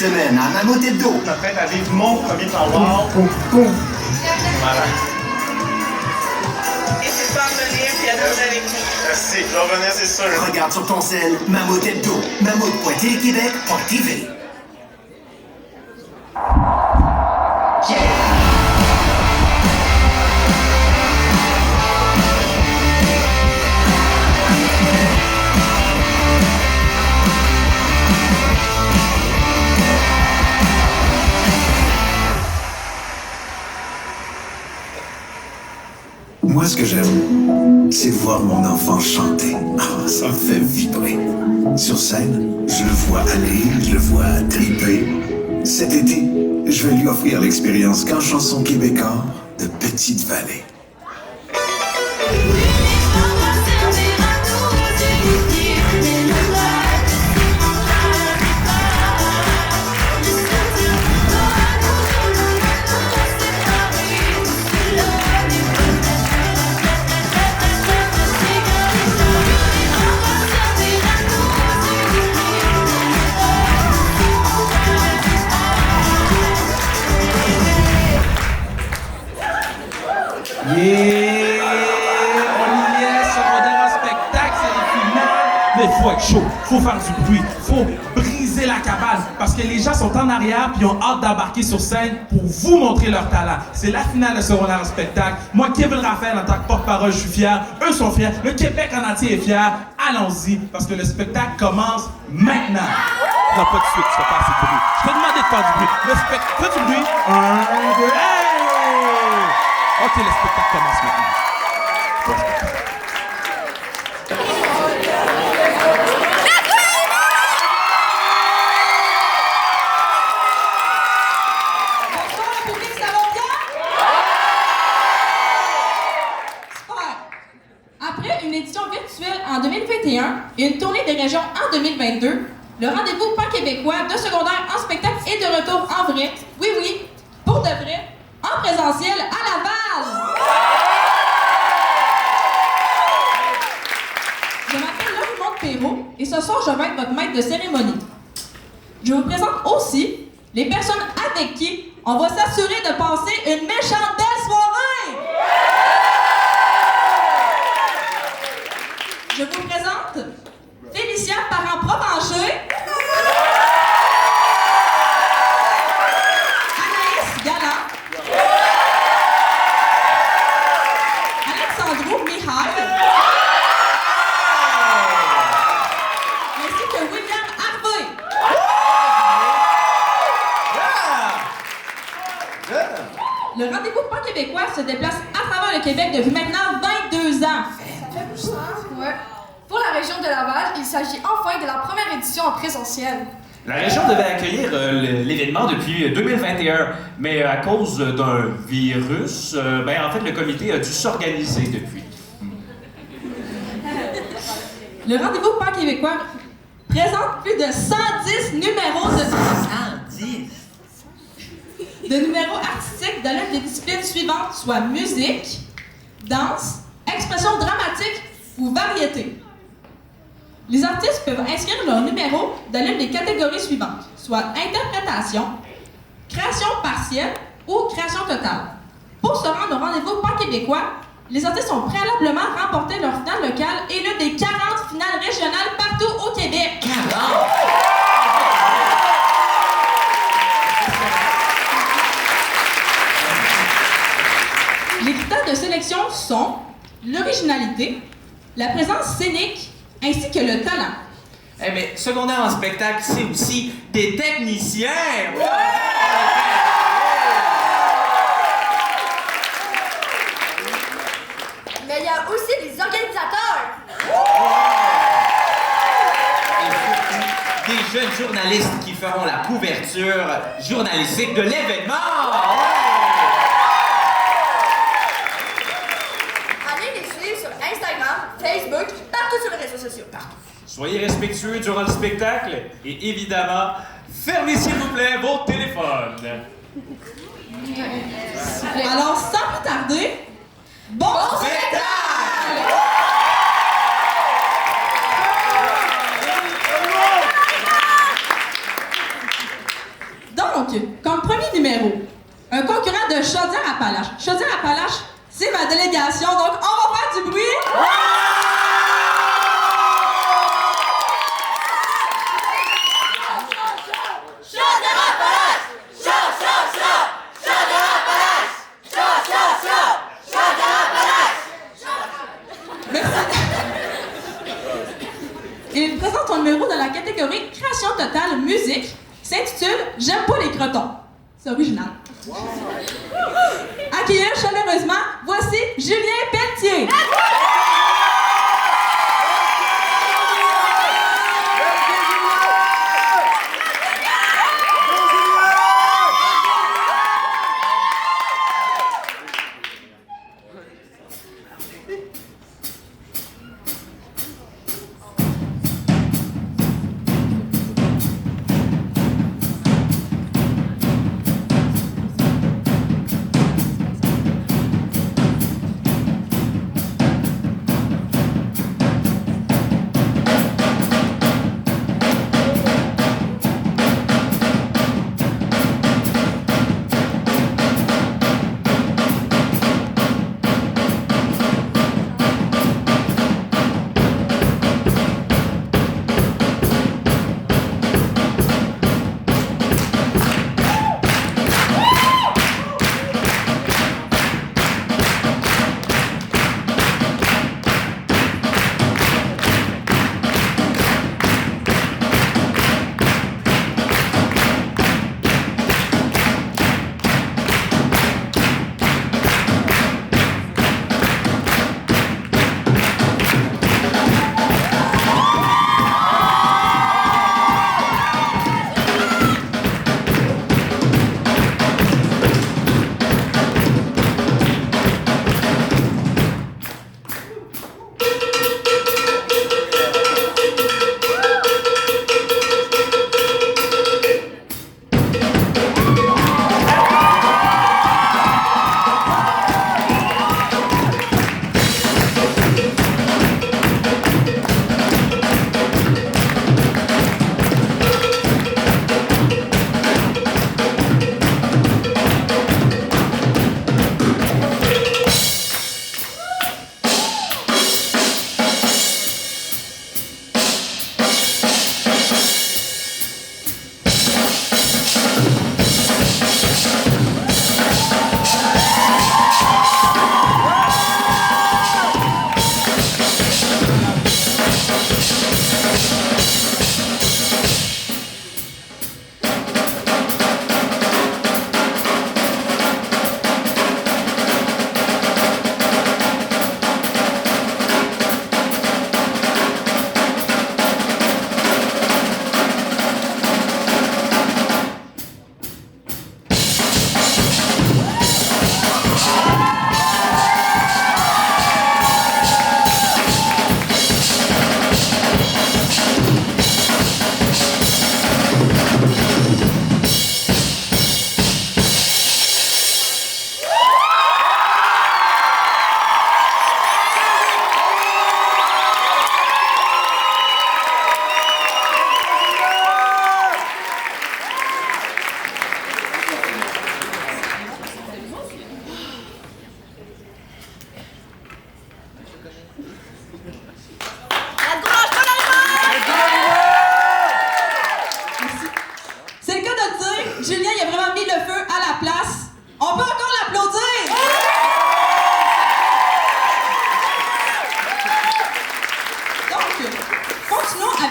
semaine à Mammouth Hebdo. Je m'apprête à vivre mon premier power. Voilà. Et c'est pas revenir, puis à deux avec nous. Merci, je vais revenir, c'est sûr. Regarde sur ton sel Mammouth Hebdo. Mammouth.téléquébec.tv. Moi, ce que j'aime, c'est voir mon enfant chanter. Ah, ça me fait vibrer. Sur scène, je le vois aller, je le vois triper. Cet été, je vais lui offrir l'expérience qu'en chanson québécois de Petite Vallée. Yeah! On y est, secondaire en spectacle, c'est le final. Mais il faut être chaud, faut faire du bruit, faut briser la cabane parce que les gens sont en arrière puis ont hâte d'embarquer sur scène pour vous montrer leur talent. C'est la finale de secondaire en spectacle. Moi, Kevin Raphaël, en tant que porte-parole, je suis fier. Eux sont fiers. Le Québec en entier est fier. Allons-y parce que le spectacle commence maintenant. Non, pas de suite, tu fais pas assez de bruit. Je t'ai demandé de faire du bruit. Le spectacle, fais du bruit. 1, 2, hey! Ok, le spectacle commence maintenant. Bonsoir le public, ça va bien? Super! Après une édition virtuelle en 2021 et une tournée des régions en 2022, le rendez-vous pan-québécois de secondaire en spectacle est de retour en vrai, oui, pour de vrai, en présentiel à Laval! Je m'appelle Laurie Perrault et ce soir, je vais être votre maître de cérémonie. Je vous présente aussi les personnes avec qui on va s'assurer de passer une méchante belle soirée! Je vous présente Félicia Parent-Provencher, Anaïs Galland, Alexandro Mihai, ainsi que William Harvey. Le rendez-vous pan-québécois se déplace à travers le Québec depuis maintenant 22 ans. Ça fait plus sens, ouais. Pour la région de Laval, il s'agit enfin de la première édition en présentiel. La région devait accueillir l'événement depuis 2021, mais à cause d'un virus, en fait, le comité a dû s'organiser depuis. Le rendez-vous pan-québécois présente plus de 110 numéros de... 110? de numéros artistiques dans l'une des disciplines suivantes, soit musique, danse, expression dramatique ou variété. Les artistes peuvent inscrire leur numéro dans l'une des catégories suivantes, soit interprétation, création partielle ou création totale. Pour se rendre au rendez-vous pan-québécois, les artistes ont préalablement remporté leur finale locale et l'une des 40 finales régionales partout au Québec. 40? Les critères de sélection sont l'originalité, la présence scénique, ainsi que le talent. Eh mais secondaire en spectacle, c'est aussi des techniciens! Mais il y a aussi les organisateurs. Et des jeunes journalistes qui feront la couverture journalistique de l'événement! Allez les suivre sur Instagram, Facebook, partout sur les réseaux sociaux. Soyez respectueux durant le spectacle et évidemment, fermez s'il vous plaît vos téléphones. Alors, sans plus tarder, bon spectacle! Chaudière-Appalaches. Chaudière-Appalaches, c'est ma délégation, donc on va faire du bruit. Il présente son numéro dans la catégorie Création totale musique. S'intitule J'aime pas les crotons. C'est original. Accueillir chaleureusement, voici Julien Pelletier.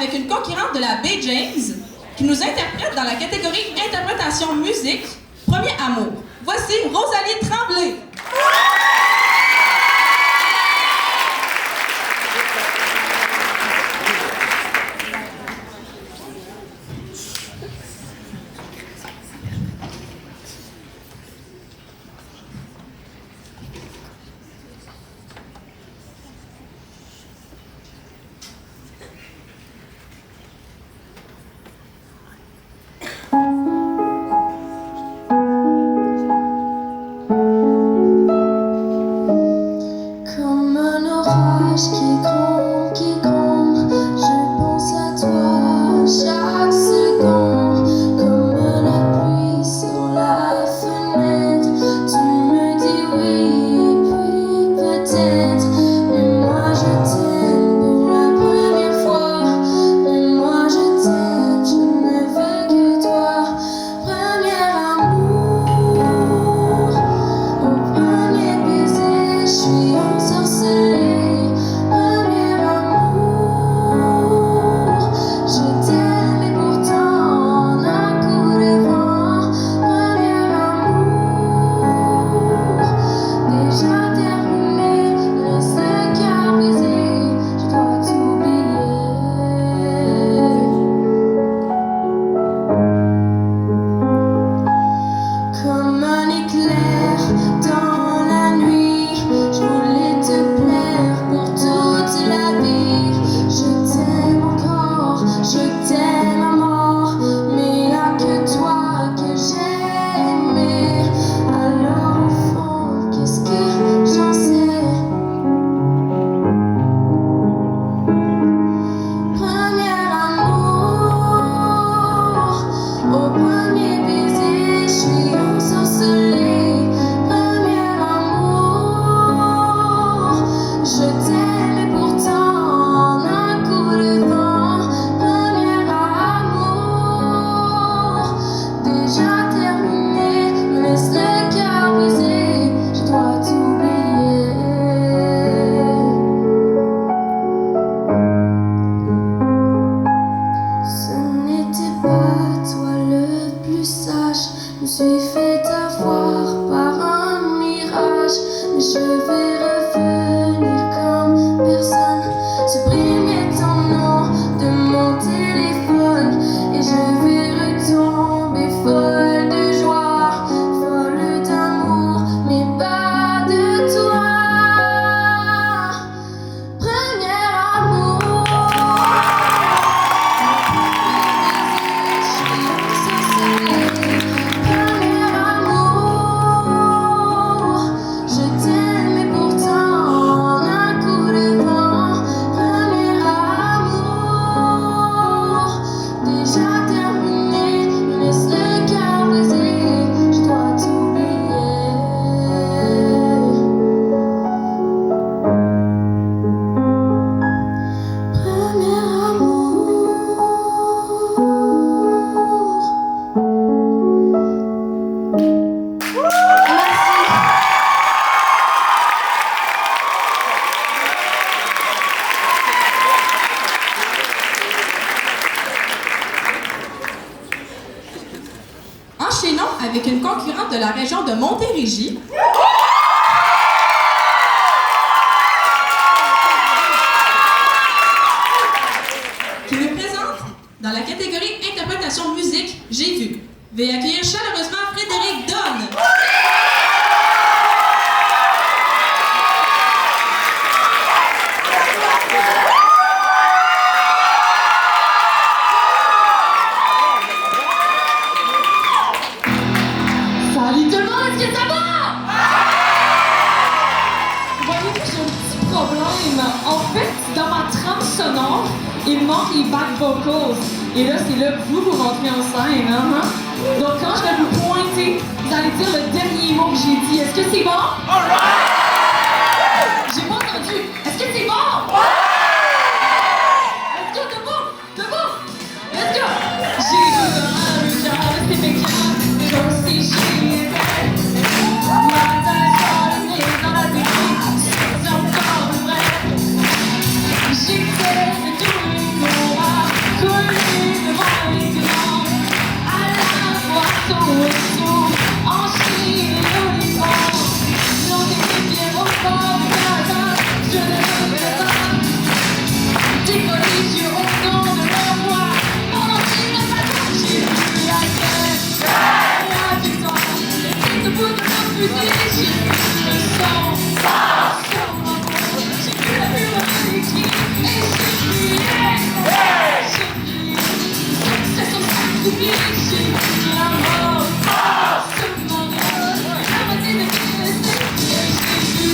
avec une concurrente de la Bay James qui nous interprète dans la catégorie Interprétation musique, Premier amour. Voici Rosalie Tremblay. de Montérégie. Qui me présente dans la catégorie interprétation musique, j'ai vu. Veuillez accueillir chaleureusement Frédéric Donne. Salut tout le monde, est-ce que ça va? Voyez-vous que j'ai un petit problème. En fait, dans ma trame sonore, il manque les back vocals. Et là, c'est là que vous rentrez en scène. Hein? Donc quand je vais vous pointer, vous allez dire le dernier mot que j'ai dit. Est-ce que c'est bon? J'ai pas entendu. Est-ce que c'est bon? Let's go, debout! Debout! Let's go! J'ai vu dans le cœur, c'est mécanique. Comme si j'étais matin, soir, nuit, dans la vie, c'est encore vrai. J'étais de tous les courants, collés devant les grands, à la fois tôt et sourd, en chine et au liton. Dans des rivières au bord du Canada, je ne veux pas décoller sur au nom de leur voix. Mon entier n'a pas touché, j'ai vu la tête. Debout de notre musique, j'ai vu le son sur ma voix, j'ai vu la mélodie écrite et j'ai crié, c'est son sacrifice, j'ai vu la mort sur mon rôle, la moitié de mes laissés et j'ai vu.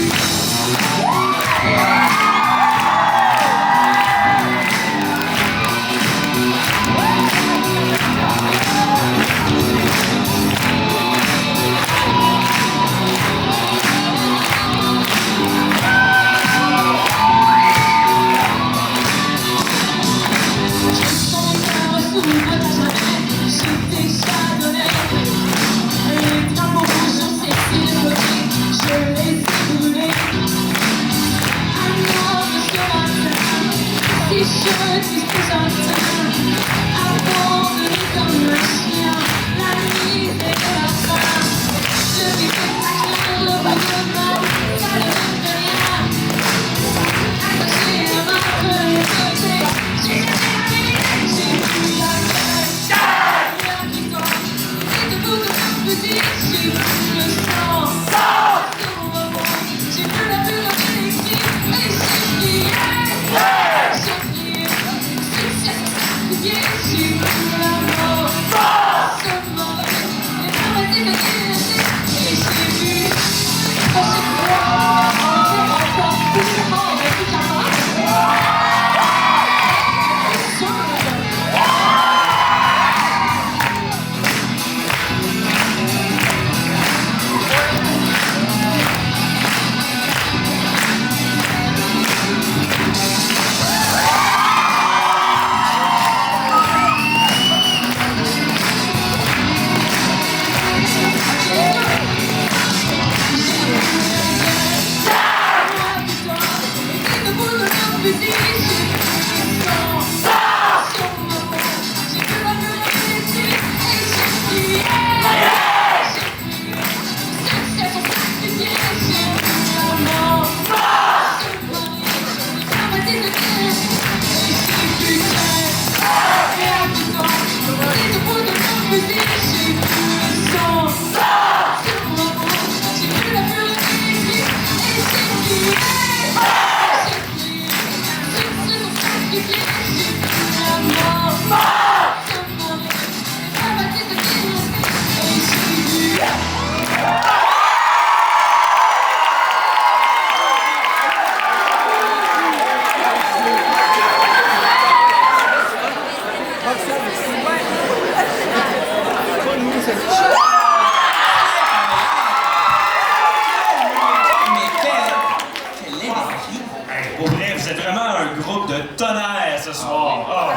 Pour vrai, vous êtes vraiment un groupe de tonnerre ce soir. Ah oui.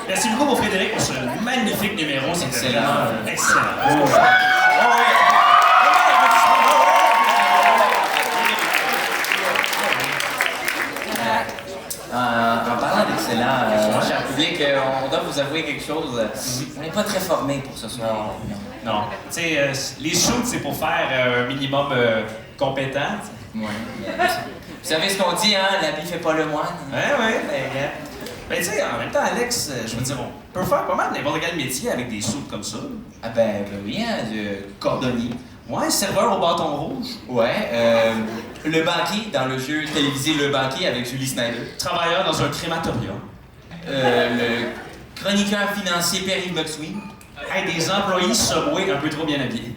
Merci beaucoup, mon Frédéric, pour ce magnifique numéro. C'est excellent. Excellent. Oh, oui. En parlant d'excellent, cher public, on doit vous avouer quelque chose. On n'est pas très formés pour ce soir. Non. Tu sais, les shoots, c'est pour faire un minimum compétent. Ouais. Vous savez ce qu'on dit, hein? L'habit fait pas le moine. Ouais. Ben, tu sais, en même temps, Alex, je veux dire, on peut faire pas mal n'importe quel métier avec des shoots comme ça. Ah ben oui, hein, le cordonnier. Ouais, serveur au bâton rouge. Ouais, le banquier dans le jeu télévisé Le Banquier avec Julie Snyder. Travailleur dans un crématorium. Le chroniqueur financier Perry McSween. Hey, des employés Subway un peu trop bien habillés.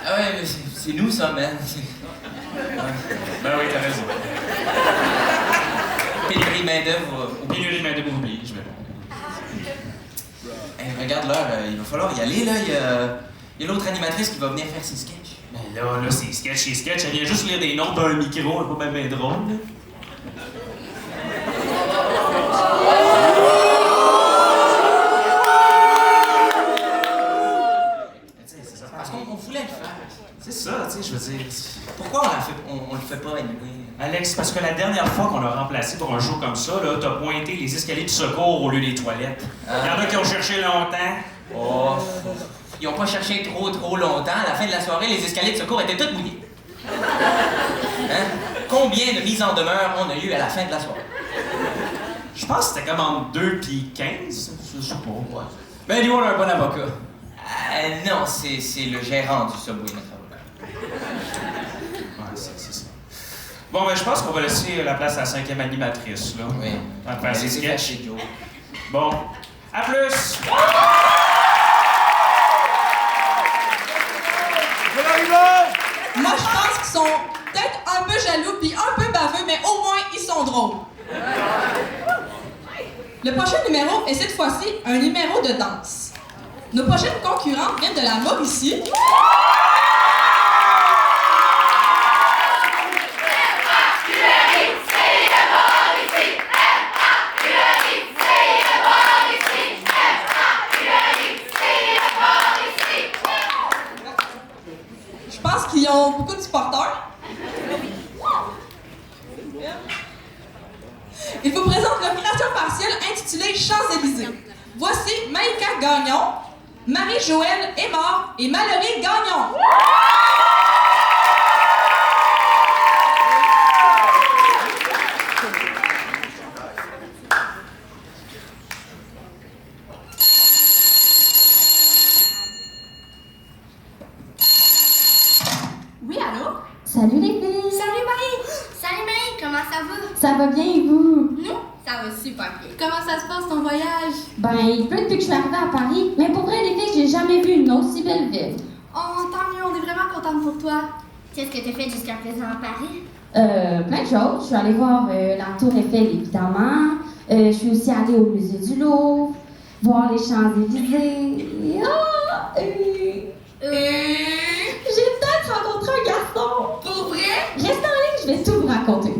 Ah ouais, mais c'est nous ça, man. Ben oui, t'as raison. Pénurie main-d'œuvre. Pénurie de main-d'œuvre oubliée, je vais bon. Hey, regarde l'heure, il va falloir y aller, là. Il y a l'autre animatrice qui va venir faire ses sketchs. Ben là, c'est sketch. Elle vient juste lire des noms d'un micro, elle est pas bien drôle. Là. Parce qu'on voulait le faire. C'est ça, tu sais, je veux dire. Pourquoi on le fait pas, anyway? Alex, parce que la dernière fois qu'on l'a remplacé pour un show comme ça, là, t'as pointé les escaliers de secours au lieu des toilettes. Il y en a qui ont cherché longtemps. Oh, ils ont pas cherché trop longtemps. À la fin de la soirée, les escaliers de secours étaient toutes mouillés. Hein? Combien de mises en demeure on a eu à la fin de la soirée? Je pense que c'était comme entre 2 puis 15. Je sais pas. Ouais. Ben, dis-moi, on a un bon avocat. Non, c'est le gérant du Subway, notre avocat. Ouais, c'est ça. Bon, ben, je pense qu'on va laisser la place à la 5e animatrice, là. Oui. À faire ses C'est sketchs. fâché, Joe. Bon. À plus! Moi, je pense qu'ils sont peut-être un peu jaloux puis un peu baveux, mais au moins, ils sont drôles. Le prochain numéro est cette fois-ci un numéro de danse. Nos prochaines concurrentes viennent de la Mauricie. Je pense qu'ils ont beaucoup de supporters. Il vous présente l'opération partielle intitulée Champs-Élysées. Voici Maïka Gagnon, Marie-Joëlle Aymard et Mallory Gagnon. Oui, allô? Salut les filles! Salut Marie! Salut Marie, comment ça va? Ça va bien et vous? Nous, ça va super bien. Comment ça se passe ton voyage? Ben, il pleut depuis que je suis arrivée à Paris, mais pour vrai les filles, j'ai jamais vu une aussi belle ville. Oh, tant mieux, on est vraiment contente pour toi. Qu'est-ce que tu as fait jusqu'à présent à Paris? Plein de choses. Je suis allée voir la Tour Eiffel, évidemment. Je suis aussi allée au musée du Louvre, voir les Champs-Élysées. Ah! J'ai peut-être rencontré un garçon. Pour vrai? Restez en ligne, je vais tout vous raconter.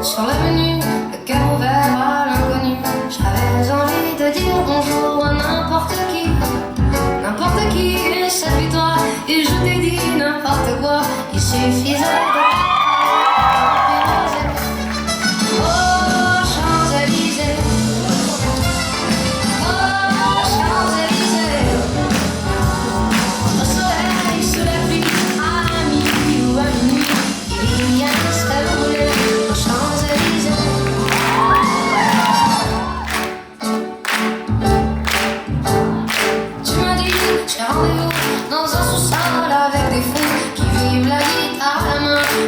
Sur l'avenue, le cœur ouvert à l'inconnu, j'avais envie de dire bonjour à n'importe qui, et cette victoire, et je t'ai dit n'importe quoi, il suffisait de... Oh, Champs-Élysées, oh, Champs-Élysées, au soleil, sous la pluie, à midi ou à minuit, il y a un stade roulé aux Champs-Élysées. Tu m'as dit, j'ai rendez-vous dans un sous-sol avec des fous qui vivent la guitare à la main.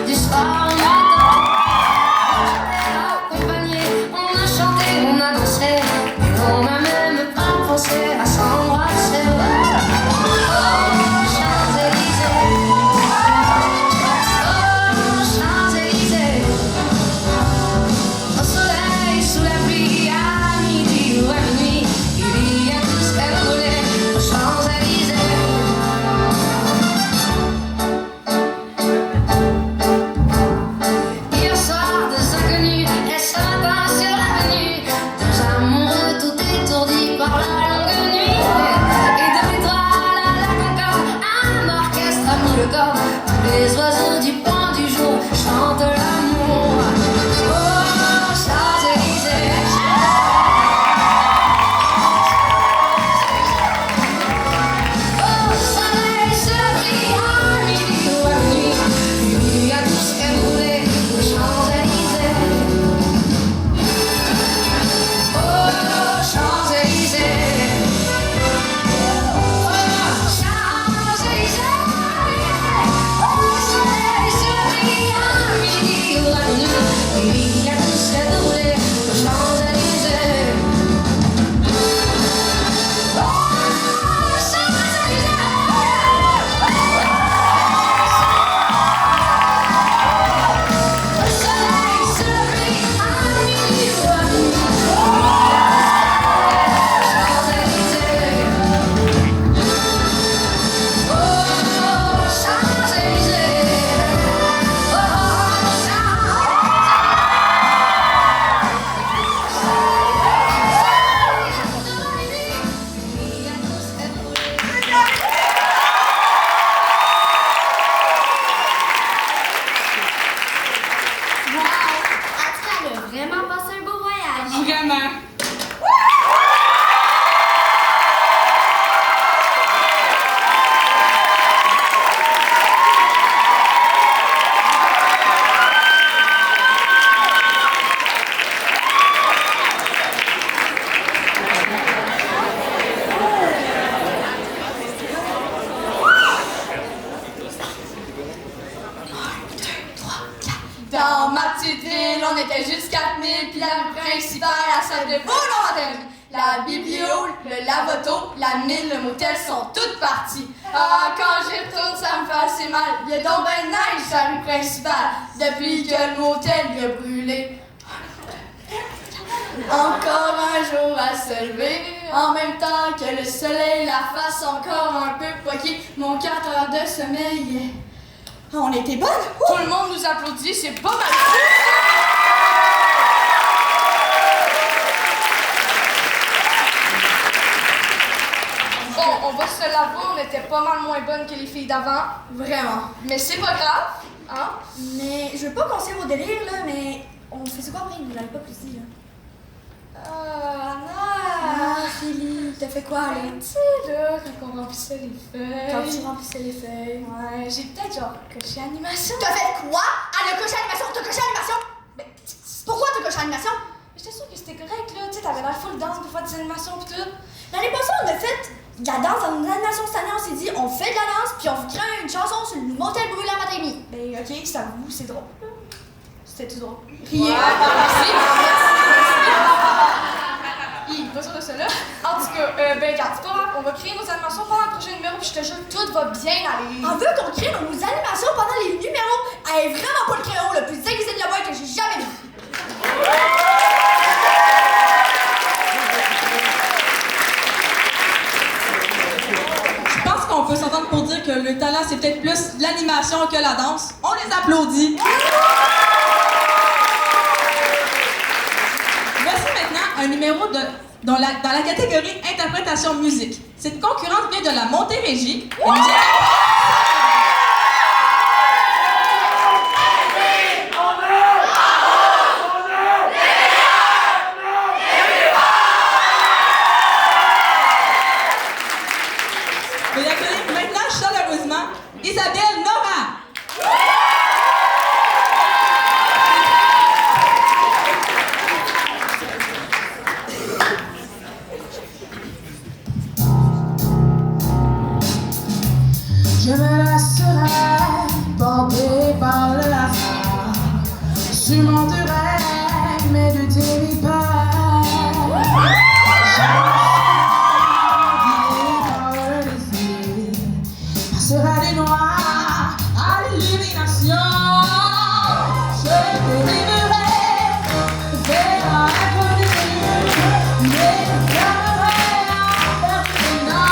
Dans ma petite ville, on était juste 4000, puis la rue principale, la salle de volontaire. La biblio, le lavoto, la mine, le motel sont toutes parties. Ah, quand j'y retourne, ça me fait assez mal. Il y a donc ben de neige sur la rue principale, depuis que le motel y a brûlé. Encore un jour à se lever, en même temps que le soleil la fasse encore un peu poquée. Mon 4 heures de sommeil. On était bonnes. Tout le monde nous applaudit, c'est pas mal. Bon, on va se l'avouer, on était pas mal moins bonnes que les filles d'avant. Vraiment. Mais c'est pas grave, hein? Mais je veux pas qu'on au délire, là, mais on faisait quoi après? Vous l'avez pas plus dit, là. Ah, Philly, t'as fait quoi, là? Tu sais, là, quand on remplissait les feuilles. Quand tu remplissais les feuilles. Ouais, j'ai peut-être genre coché animation. T'as fait quoi? Ah, le coché animation! T'as coché animation? Mais pourquoi t'as coché animation? J'étais sûre que c'était correct, là. Tu sais, t'avais l'air full danse pour faire des animations pis tout. L'année passée, on a fait de la danse dans une animation cette année. On s'est dit, on fait de la danse, puis on vous crée une chanson sur le motel brûlé à Matagny. Ben, ok, ça vous, c'est drôle. C'était-tu drôle? Rien. Merci. Pas sûr de cela. En tout cas, ben regarde, c'est pas grave, on va créer nos animations pendant le prochain numéro, puis je te jure, tout va bien aller. On veut qu'on crée nos animations pendant les numéros. Elle est vraiment pas le crayon le plus aiguisé de la boîte que j'ai jamais vu. Je pense qu'on peut s'entendre pour dire que le talent, c'est peut-être plus l'animation que la danse. On les applaudit. Voici maintenant un numéro dans la catégorie interprétation musique. Cette concurrence vient de la Montérégie. Veuillez accueillir maintenant chaleureusement Isabelle Nora. Je me laisserai porter par le hasard, surmonterai mes doutes et mes peurs. Je me laisserai guider par le désir, passera du noir à l'illumination. Je dériverai vers l'inconnu, mais garderai un permanent.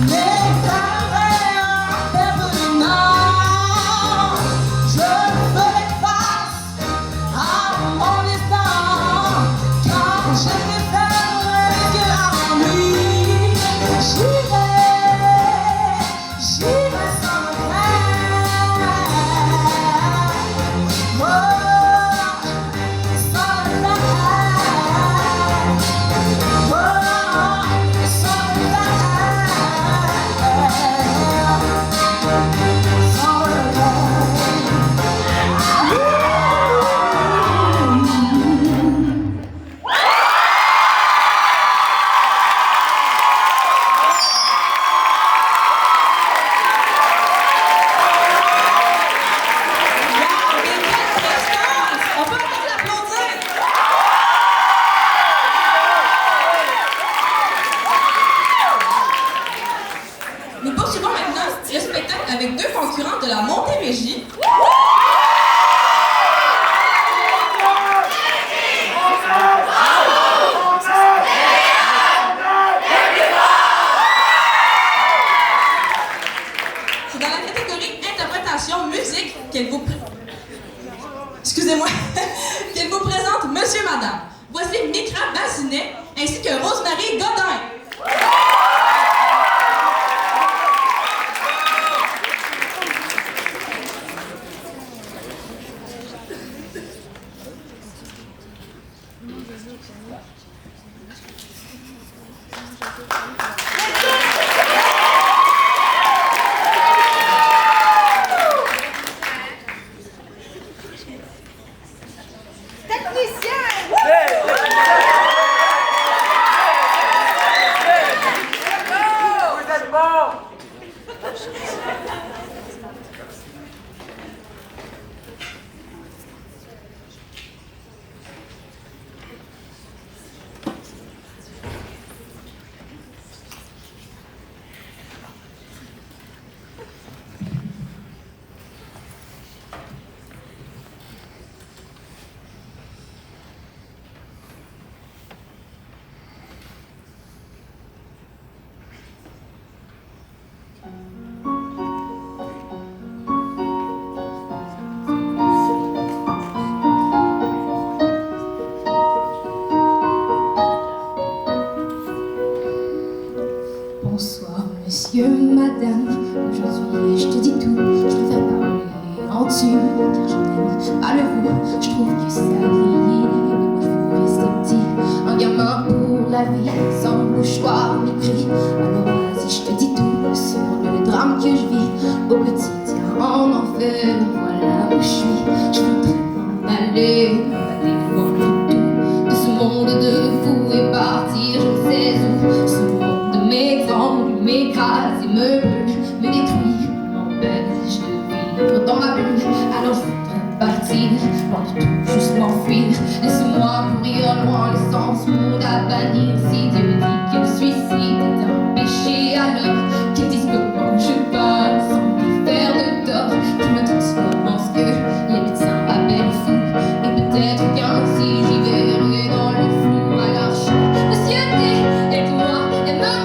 Yeah. concurrente de la Montérégie. C'est dans la catégorie interprétation musique qu'elle vous... Excusez-moi. qu'elle vous présente Monsieur Madame. Voici Micra Bassinet ainsi que Rosemary Godin. Bonsoir monsieur, madame, aujourd'hui je te dis tout, je préfère parler en tu, car je n'aime pas le vous, je trouve que ça lie, moi je veux rester petit, un gamin pour la vie, sans mouchoir ni cri, alors vas-y je te dis tout, sur le drame que je vis, au quotidien en enfer, voilà où je suis, je voudrais m'en aller loin de tout, de ce monde de fous et partir je ne sais où, ce monde m'étrangle, m'écrase et me brûle, me détruit, m'empêche de vivre dans ma bulle. Alors je voudrais partir, loin de tout, juste m'enfuir. Laisse-moi courir loin, laissant ce monde à bannir. Si Dieu dit que le suicide est un péché, alors qu'ils disent comment je parle sans lui faire de tort, qu'ils me transforment en ce que les médecins appellent fou. Et peut-être qu'ainsi j'y verrai dans le flou. Alors je Monsieur T, aide-moi, aime-moi.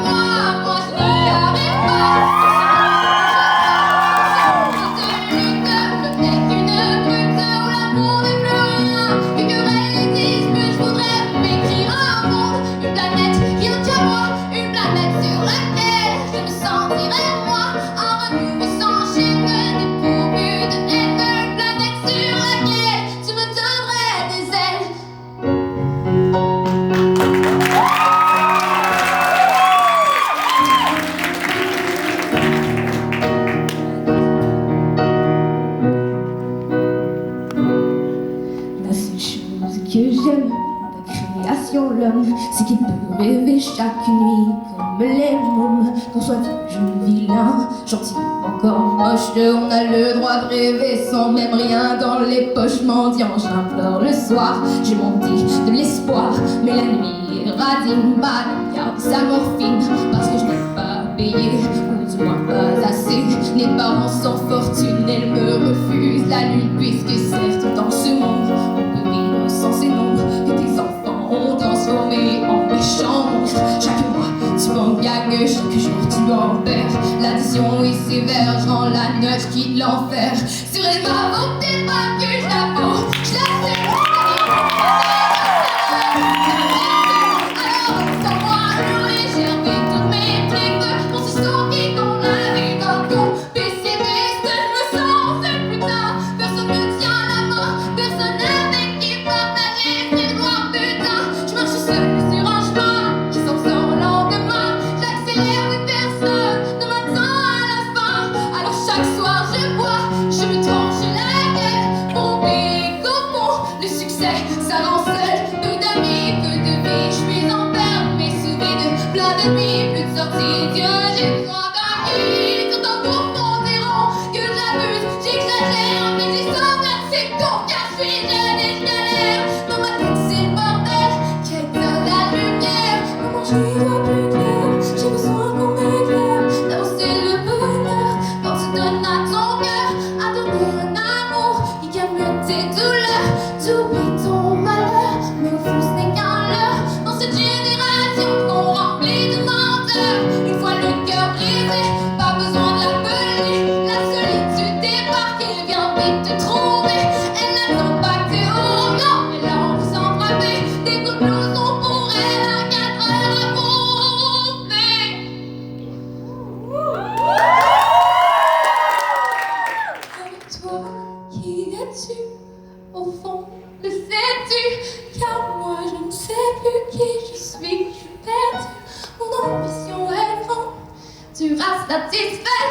C'est qu'il peut rêver chaque nuit comme les mômes, qu'on soit vieux, jeune, vilain, gentil, encore moche. On a le droit de rêver sans même rien dans les poches. Mendiant, j'implore le soir, j'ai mon petit de l'espoir, mais la nuit radine, ma garde sa morphine, parce que je n'ai pas payé, ou du moins pas assez. Les parents sans fortune, elle me refuse la lune, puisque certes dans ce monde on peut vivre sans ces nombres que tes enfants ont transformé en méchants monstres. Chaque mois tu en gagnes, chaque jour tu en perds. L'addition est sévère, je rends la note quitte l'enfer. Serait ma volonté pas que je la vaux, je la sais. Alors sans moi j'aurais germé toutes mes tripes, consistant qui dans la vie d'un con pessimiste. Je me sens seul, putain, personne me tient la main, personne avec qui partager ses gloires, putain. Je marche seul sur un chemin qui semble sans lendemain. J'accélère mais personne ne m'attend à la fin. Alors chaque soir je bois, je me tranche la gueule, pompé au fond. Le succès ça rend seul, peu d'amis, peu de vie. Je suis en perte mais souris de plein de nuits, plus de sortie. Dieu, j'ai besoin d'un guide, tout en pour des ronds que j'abuse, j'exagère, mais j'ai sommeil, c'est con car je suis jeune et je galère. Dans ma tête c'est le bordel qui éteint la lumière. Comment je n'y vois plus clair, j'ai besoin qu'on m'éclaire, d'avancer le bonheur quand tu donnes à ton seras satisfait.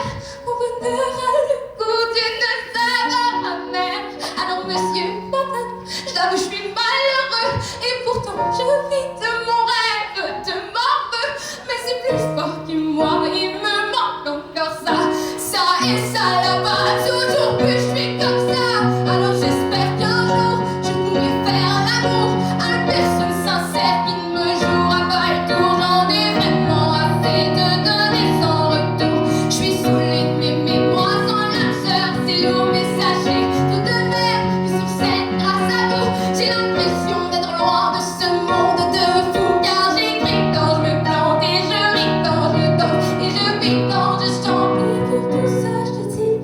Mon bonheur a le goût d'une saveur amère. Alors monsieur, madame, j'avoue je suis malheureux. Et pourtant je vis de mon rêve, de mon vœu. Mais c'est plus fort que moi, il me manque encore ça. Ça et ça là-bas, toujours plus je suis comme ça. Alors j'espère qu'un jour je pourrai faire l'amour à une personne sincère qui ne me jouera pas le tour. J'en ai vraiment assez de donner sans retour. Je suis saoulée de m'aimer moi sans l'âme sœur. C'est lourd mais sachez tout de même que sur scène grâce à vous j'ai l'impression d'être loin de ce monde de fous. Car j'écris quand je me plante et je ris quand je danse et je vis quand je chante. Et pour tout ça je te dis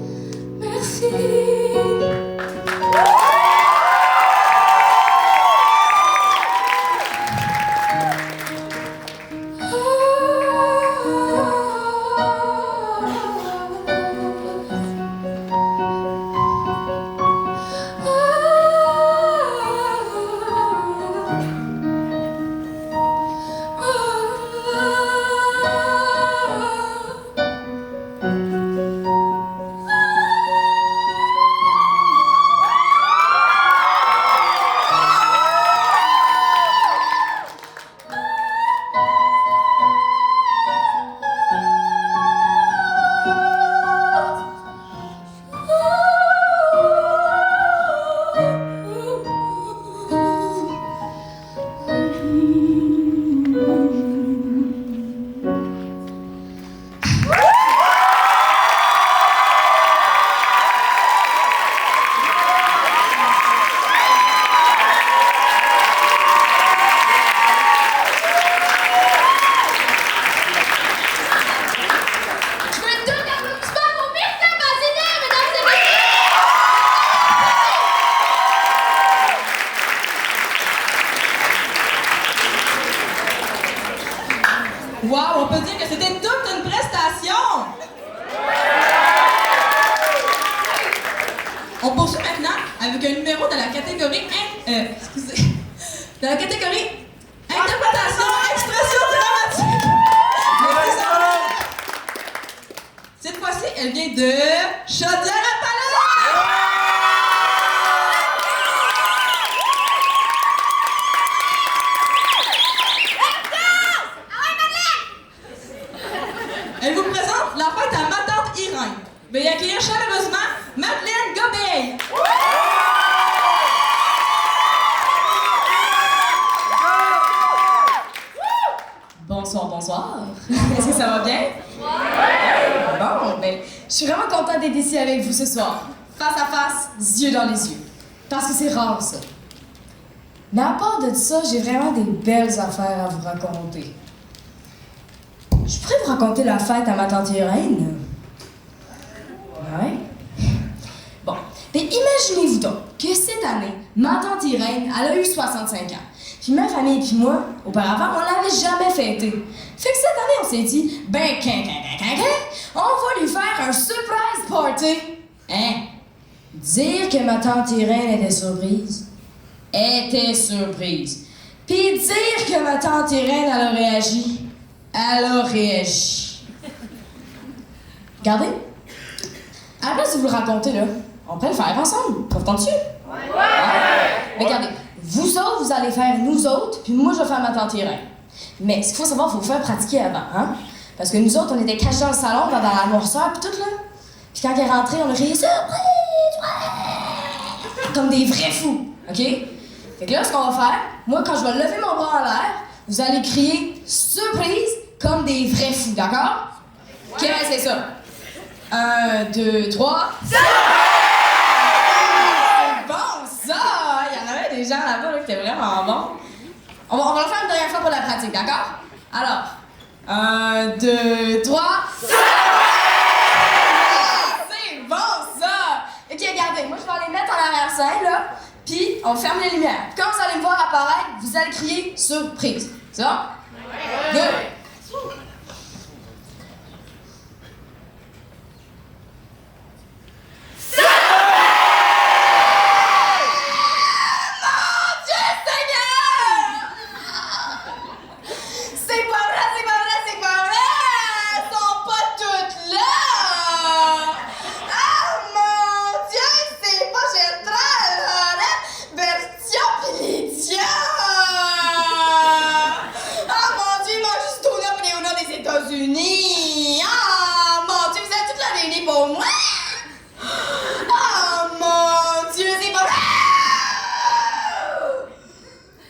merci. Wow, on peut dire que c'était toute une prestation! On poursuit maintenant avec un numéro de la catégorie de la catégorie interprétation, expression dramatique. Merci, Sarah. Cette fois-ci, elle vient de Chaudière-Appalaches. Elle vous présente la fête à ma tante Irène. Veuillez accueillir chaleureusement Madeleine Gobeil. Bonsoir, bonsoir. Est-ce que ça va bien? Bon, ben, je suis vraiment contente d'être ici avec vous ce soir. Face à face, yeux dans les yeux. Parce que c'est rare, ça. Mais à part de ça, j'ai vraiment des belles affaires à vous raconter. Je pourrais vous raconter la fête à ma tante Irène. Ouais. Bon, ben imaginez-vous donc que cette année, ma tante Irène, elle a eu 65 ans. Puis ma famille et moi, auparavant, on l'avait jamais fêté. Fait que cette année, on s'est dit, ben, on va lui faire un surprise party. Hein? Dire que ma tante Irène était surprise. Puis dire que ma tante Irène, elle a réagi. Elle a réagi. Regardez. À la place de vous le raconter, là, on peut le faire ensemble. Ça vous tente dessus? Ouais! Mais regardez, vous autres, vous allez faire nous autres, puis moi, je vais faire ma tante Irène. Mais ce qu'il faut savoir, il faut vous faire pratiquer avant, hein? Parce que nous autres, on était cachés dans le salon, dans la noirceur, puis tout, là. Puis quand elle est rentrée, on a crié « Surprise! Ouais! » Comme des vrais fous, OK? Fait que là, ce qu'on va faire, moi, quand je vais lever mon bras en l'air, vous allez crier « Surprise! » comme des vrais fous, d'accord? OK, ouais, c'est ça. 1, 2, 3. C'est bon, ça! Il y en avait des gens là-bas là, qui étaient vraiment bons. On va le faire une dernière fois pour la pratique, d'accord? Alors, 1, 2, 3. C'est bon, ça! OK, regardez, moi, je vais aller mettre en arrière-scène, là, puis on ferme les lumières. Quand vous allez me voir apparaître, vous allez crier « Surprise ». Ça? Good! C'est pas vrai! Ils sont pas tous États-Unis. Ah, mon Dieu, vous êtes toutes là réunies pour moi. Ah, mon Dieu, c'est pas vrai.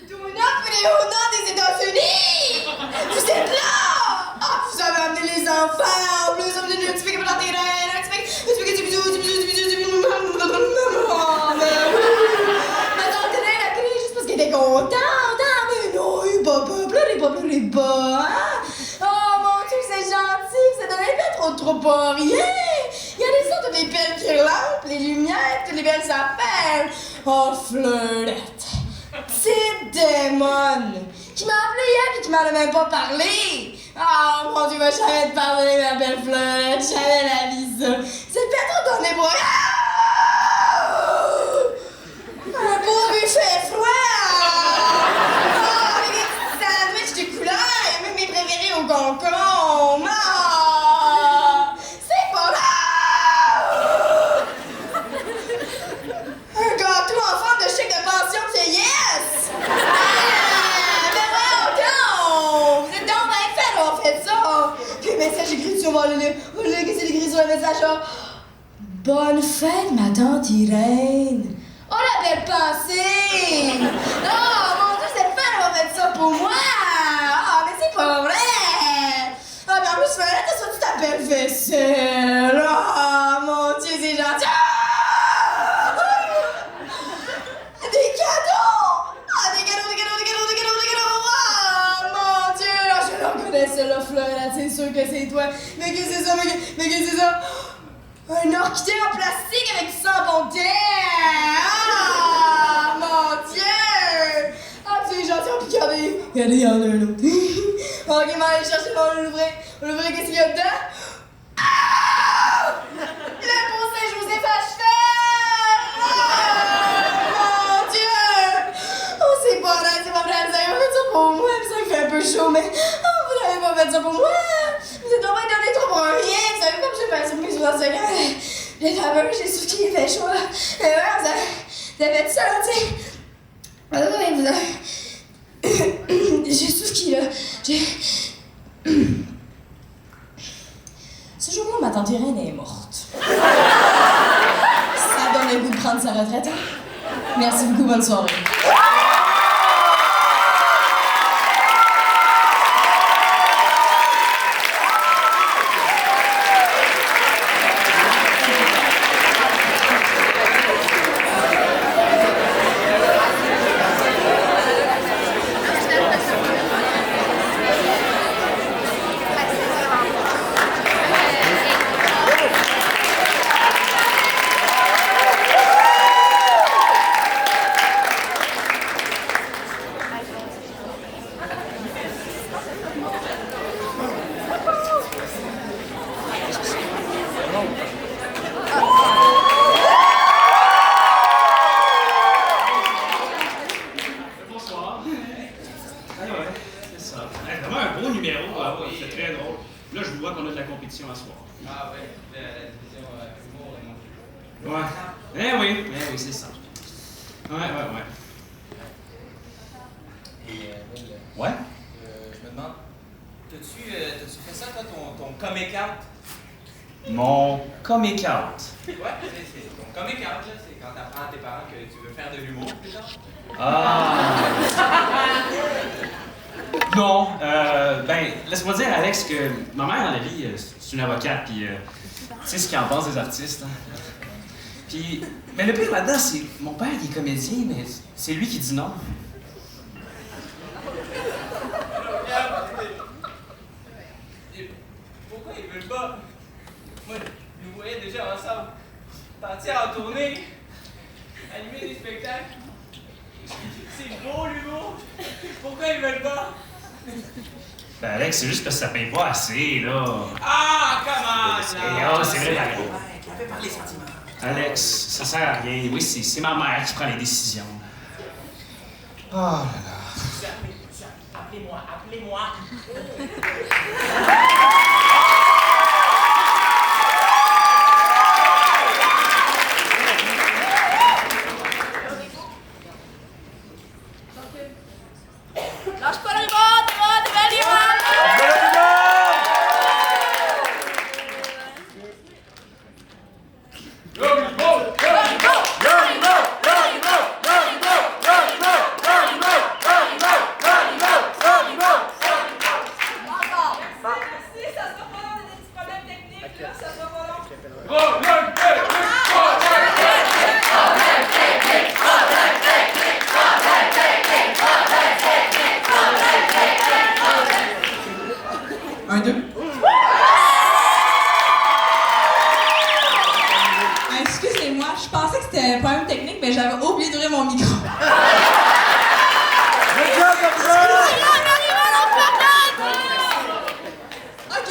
Do not Leona des États-Unis. Vous êtes là. Ah, vous avez amené les enfants. En plus, vous avez amené un petit peu qui peut dans tes reines, un petit peu qui du bisou. T'es contente, hein? Mais non, pleurez pas, hein? Oh mon Dieu, c'est gentil, ça donnait pas trop pas rien. Il y a des sortes de belles guirlandes, les lumières, toutes les belles affaires. Oh, Fleurette, petite démon, qui m'a appelé hier et qui m'en a même pas parlé. Oh mon Dieu, va jamais te parler, ma belle Fleurette, jamais la vie ça. C'est peut-être ton éboire. Un beau buffet froid! Oh, les petits sandwichs de couleur! Même mes préférés au concombre! Ah! C'est pas là! Un gâteau en forme de chèque de pension de vieillesse! Mais voyons donc! Vous êtes donc bien fait d'avoir fait ça! Puis le message écrit sur mon livre. Oh là, qu'est-ce qu'il écrit sur le message là? Bonne fête, ma tante Irène! Oh la belle pensée! Oh mon Dieu, c'est pas d'avoir fait ça pour moi! Ah, mais c'est pas vrai! Ah, mais en plus, Fleurette, t'as sorti ta belle vaisselle! Oh mon Dieu, c'est gentil! Ah! Des cadeaux! Ah, des cadeaux! Oh mon Dieu! Ah, je le reconnais, celle-là, Fleurette, c'est sûr que c'est toi! Mais qu'est-ce que c'est ça? Mais qu'est-ce que c'est ça? Un orchidée en plastique avec du savon d'air! Ah! Mon Dieu! Ah, tu es gentil, puis regardez, il y en a un autre. Ok, on va aller chercher, on va l'ouvrir. On va l'ouvrir, qu'est-ce qu'il y a dedans? Ah! Le beau Saint-Joseph à cheval! Ah! Mon Dieu! Oh, c'est pas vrai, vous avez fait ça pour moi, puis ça, il fait un peu chaud, mais... Oh, vous n'avez pas fait ça pour moi! Vous êtes tombé donné trop pour rien! Vous savez comme j'ai fait surprise dans ce gars? Les fameux, j'ai su qu'il fait chaud, là. Et ouais, vous avez fait ça, là, tu sais. Ah oui, vous avez... J'ai su qu'il, là. Ce jour-là, ma tante Irène est morte. Ça donne le goût de prendre sa retraite. Merci beaucoup, bonne soirée. Comic out. Ouais, c'est ton comic out, là, c'est quand t'apprends à tes parents que tu veux faire de l'humour plus tard. Ah! Non, ben, laisse-moi dire, Alex, que ma mère, dans la vie, c'est une avocate, puis tu sais ce qu'il en pense des artistes. Hein? Puis, mais le pire là-dedans, c'est mon père, il est comédien, mais c'est lui qui dit non. Pourquoi ils veulent pas? Moi, nous voyons déjà ensemble, partir en tournée, animer des spectacles. C'est beau l'humour. Pourquoi ils veulent pas? Ben Alex, c'est juste parce que ça paye pas assez, là. Ah, comment? C'est vrai, Alex. Fais parler sentiments. Alex, ça sert à rien. Oui, c'est ma mère qui prend les décisions. Oh là là. Appelez-moi. Lâche pas le ribbon, t'es belle, Un, deux. Excusez-moi, je pensais que c'était un problème technique, mais j'avais oublié d'ouvrir mon micro. OK.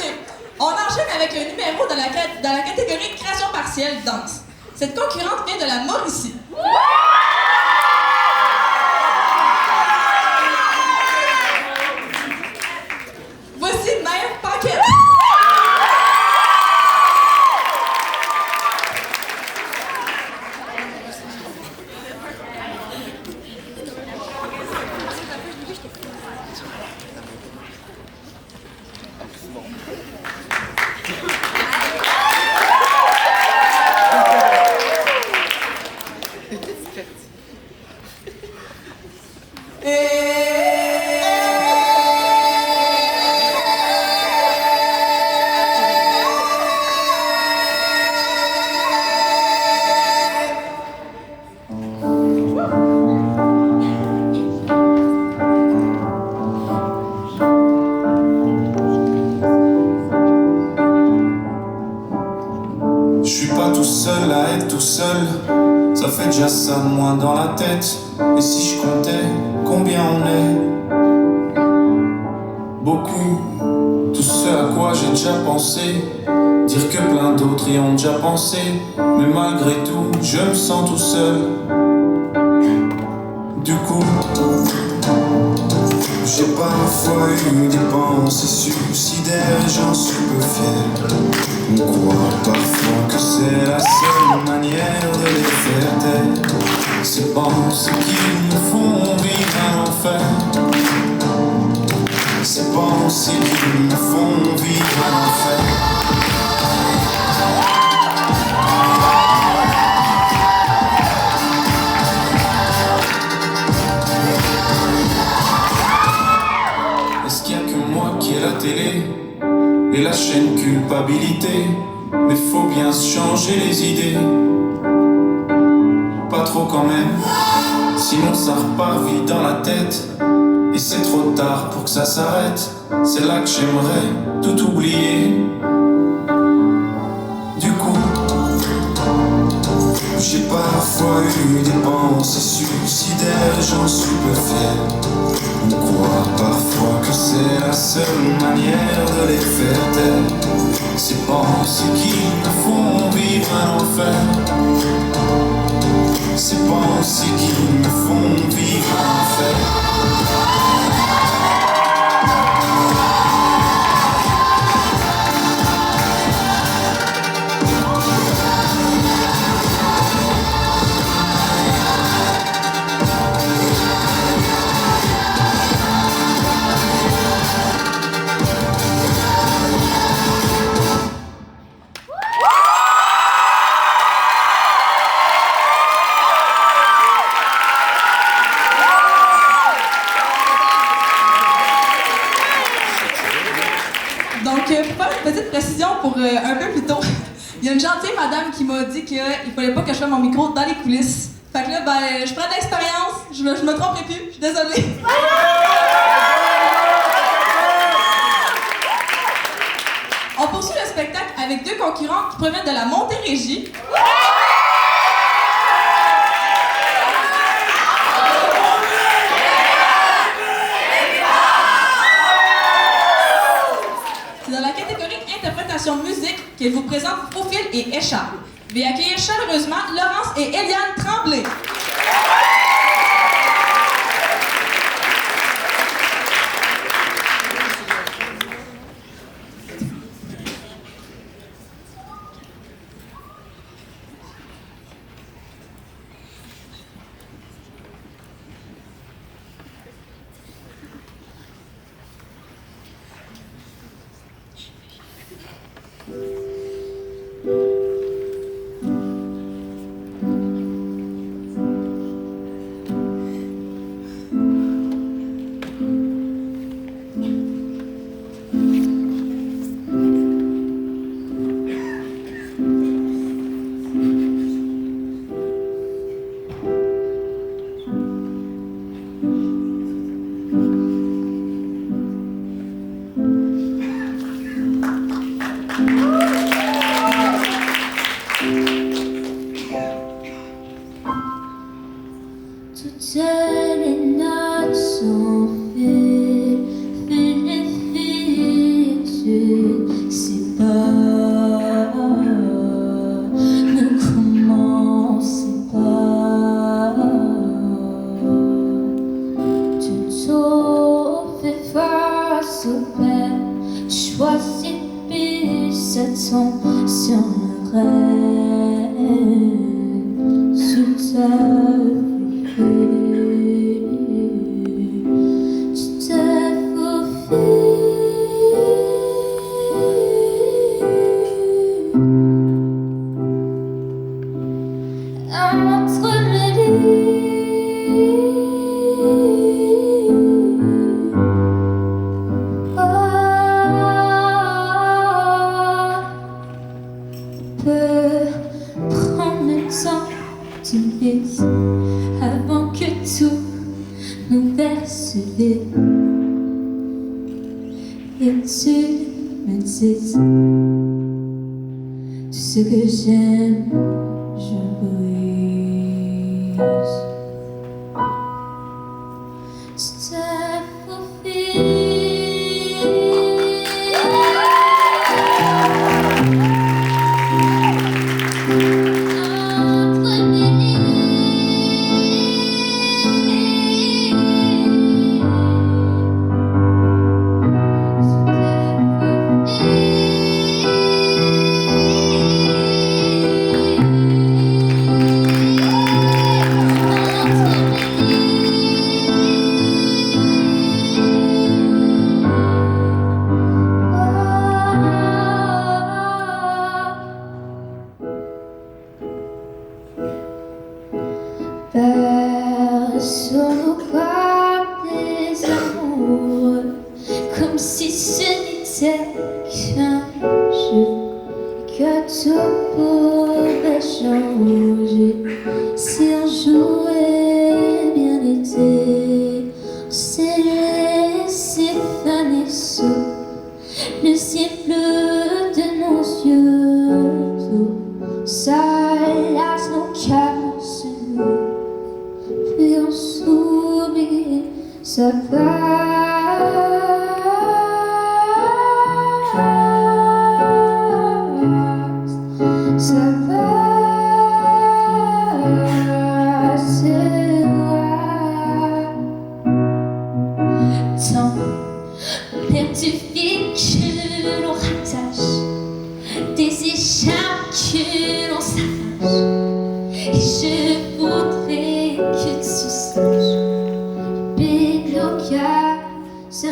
On enchaîne avec un numéro dans la catégorie création partielle danse. Cette concurrente vient de la Mauricie. Voici Mère Paquette. Ça fait déjà ça de moins dans la tête. Et si je comptais combien on est? Beaucoup. Tout ce à quoi j'ai déjà pensé. Dire que plein d'autres y ont déjà pensé. Mais malgré tout, je me sens tout seul. Du coup, j'ai parfois eu des pensées suicidaires et j'en suis peu fier. On croit parfois que c'est la seule manière de les faire taire. Ces pensées qui nous font vivre un enfer. Ces pensées qui nous font vivre un enfer. Est-ce qu'il y a que moi qui ai la télé et la chaîne culpabilité? Mais faut bien se changer les idées. Pas trop quand même, sinon ça repart vite dans la tête. Et c'est trop tard pour que ça s'arrête. C'est là que j'aimerais tout oublier. Du coup, j'ai parfois eu des pensées suicidaires et j'en suis peu fier. On croit parfois que c'est la seule manière de les faire taire. Ces pensées qui nous font vivre un enfer. Ces pensées qui nous font vivre un enfer. Pour faire une petite précision pour un peu plus tôt, il y a une gentille madame qui m'a dit qu'il fallait pas que je fasse mon micro dans les coulisses. Fait que là, ben, je prends de l'expérience, je me tromperai plus, je suis désolée. On poursuit le spectacle avec deux concurrents qui proviennent de la Montérégie. C'est dans la catégorie interprétation musique qu'elle vous présente Profil et Écharpe. Veuillez accueillir chaleureusement Laurence et Eliane Tremblay. ça tombe sur le rêve, sous ta feuille, tu te faufiles entre les avant que tout nous verse vide. Et tu me dises tout ce que j'aime, je brise. Tu te sur nos corps des amoureux, comme si ce n'était qu'un jeu, que tout pouvait changer. Si un jour est bien été, on s'est laissé faner sous le ciel bleu de nos yeux. Tout ça lasse nos cœurs se nouent. Puis on s'oublie, ça passe, ça passera. Tant perdu fil que l'on rattache, des écharpes que l'on s'arrache, et je voudrais que tu saches, nos cœurs se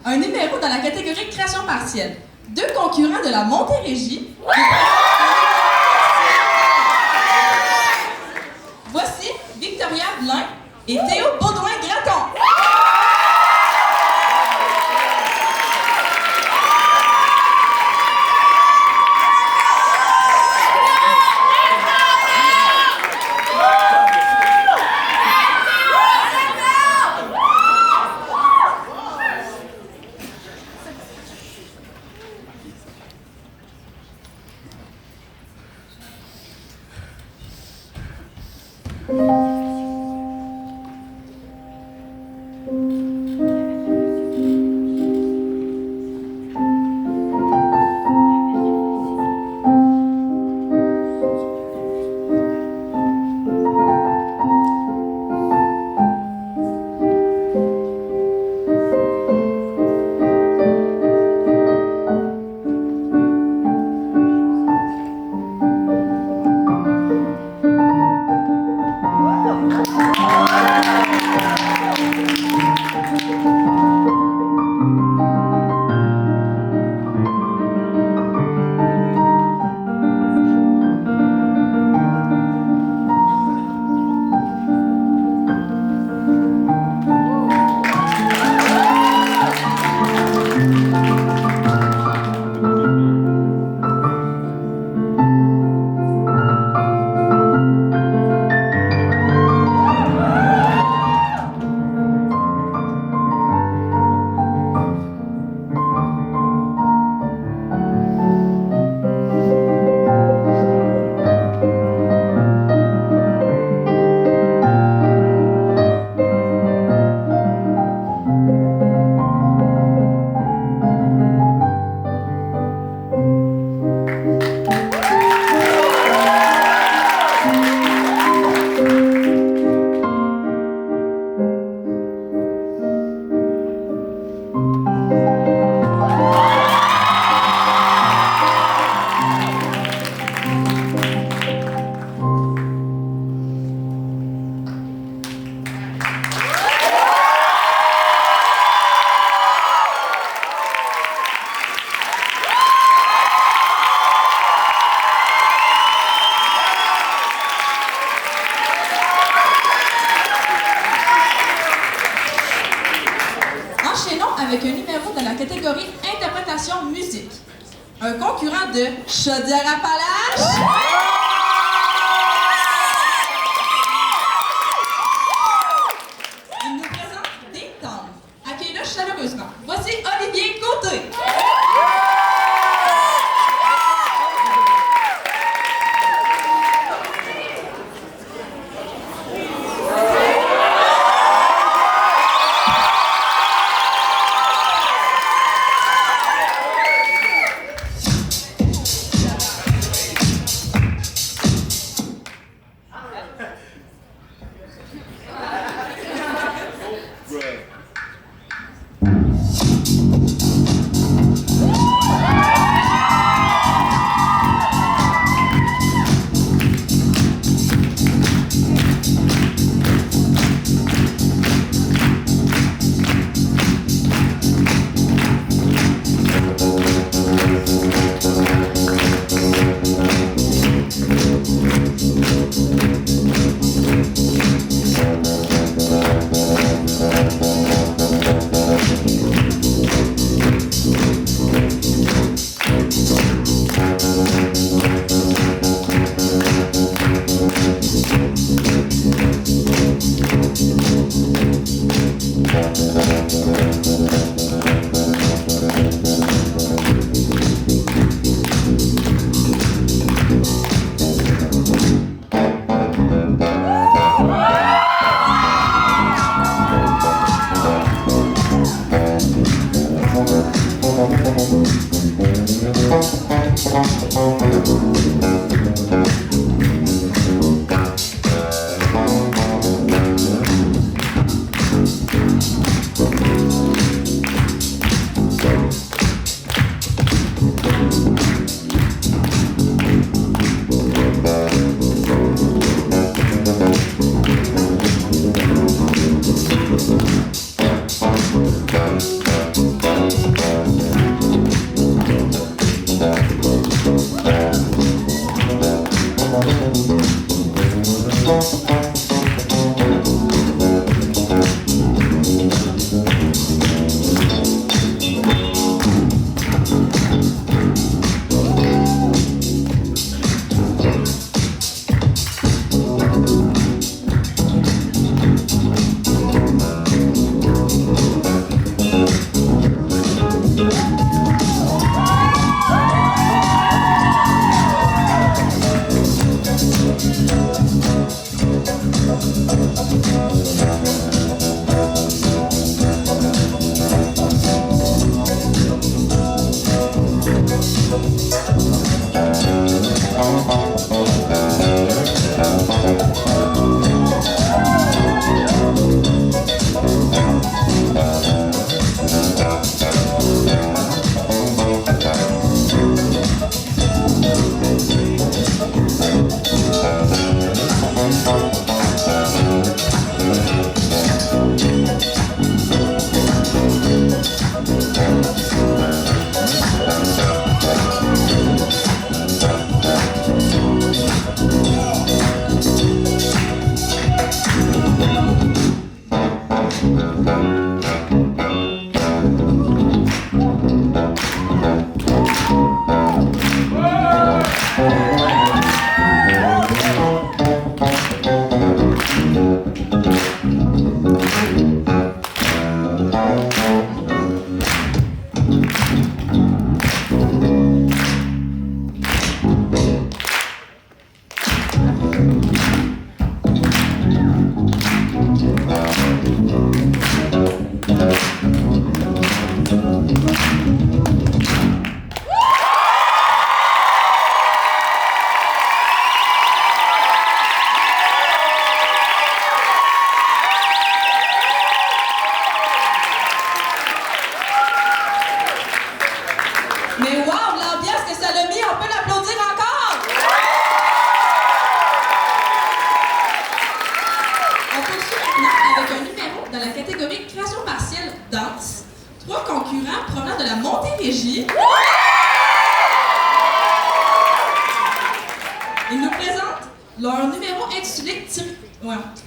un numéro dans la catégorie création partielle. Deux concurrents de la Montérégie. Voici Victoria Blin et Théo Baudouin-Graton. un concurrent de Chaudière-Appalaches. Il nous présente des tendres. Accueillez-le chaleureusement. Voici Olivier Côté. Mais wow, l'ambiance que ça l'a mis, on peut l'applaudir encore! On poursuit maintenant avec un numéro dans la catégorie création partielle danse. 3 concurrents provenant de la Montérégie. Ils nous présentent leur numéro intitulé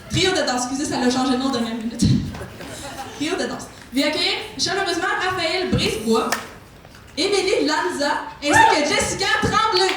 Trio de danse. Excusez, ça l'a changé de nom de même minute. Trio de danse. Veuillez accueillir chaleureusement Raphaël Brisebois, Émilie Lanza ainsi que Jessica Tremblay.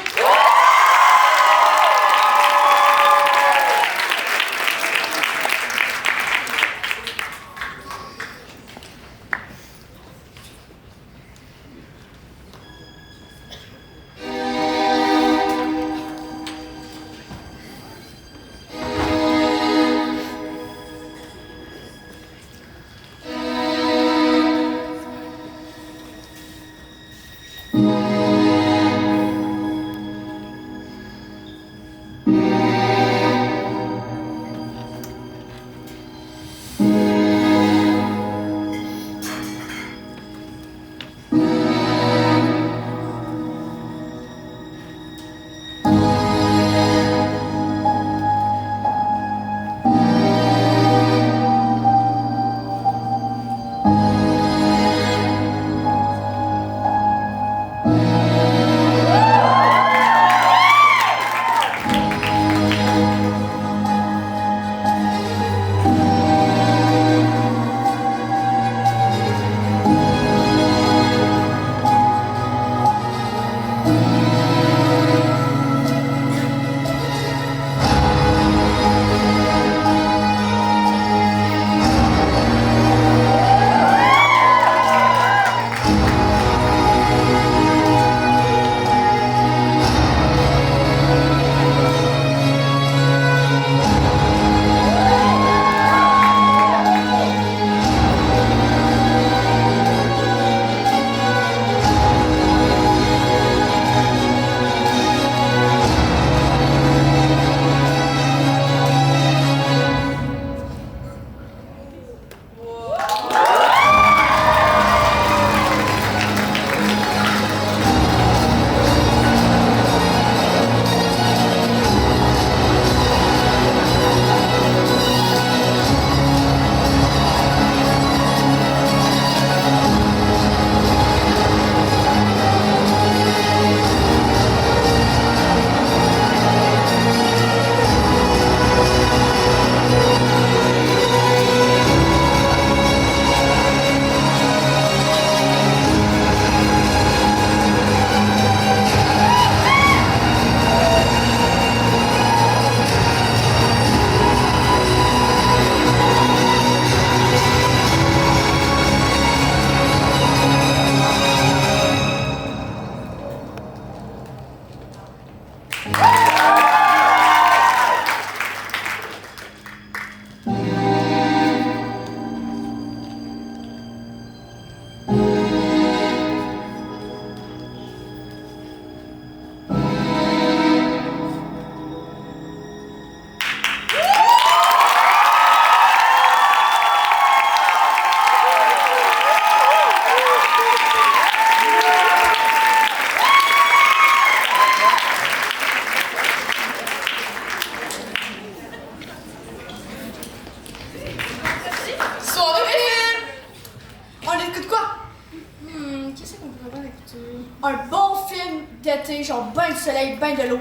Un bon film d'été, genre bain de soleil, bain de l'eau.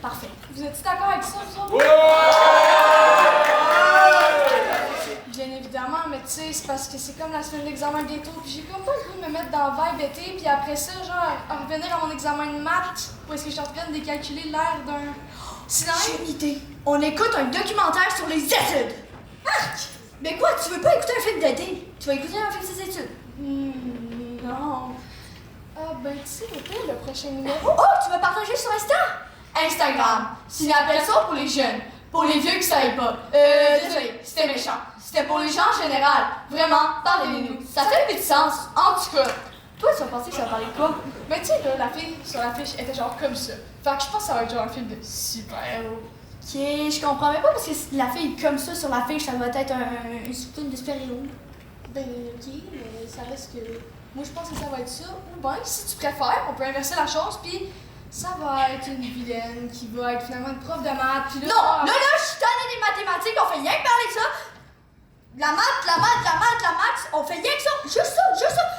Parfait. Vous êtes d'accord avec ça, vous autres? Bien évidemment, mais tu sais, c'est parce que c'est comme la semaine d'examen bientôt, puis j'ai comme pas le goût de me mettre dans le vibe été, puis après ça, genre, à revenir à mon examen de maths, où est-ce que je suis en train de décalculer l'air d'un... Sinon, j'ai une idée. On écoute un documentaire sur les études. Arc! Mais quoi, tu veux pas écouter un film d'été? Tu vas écouter un film sur les études? Non. Ah, ben, tu sais, peut-être le prochain numéro. Oh, tu vas partager sur Insta? Instagram. C'est une application pour les jeunes. Pour les vieux qui savent pas. Désolé, c'était méchant. C'était pour les gens en général. Vraiment, parlez-nous. Ça fait plus de sens. En tout cas, toi, tu vas penser que ça va parler de quoi? Ben, tu sais, là, la fille sur l'affiche était genre comme ça. Fait que je pense que ça va être genre un film de super-héros. Ok, je comprends même pas parce que la fille comme ça sur l'affiche, ça doit être un film de super-héros. Ben, ok, mais ça reste que. Moi, je pense que ça va être ça. Ou ben, si tu préfères, on peut inverser la chose, puis ça va être une vilaine qui va être finalement une prof de maths, puis là... Non, je suis tannée des mathématiques, on fait rien que parler de ça. La maths, on fait rien que ça. Juste ça.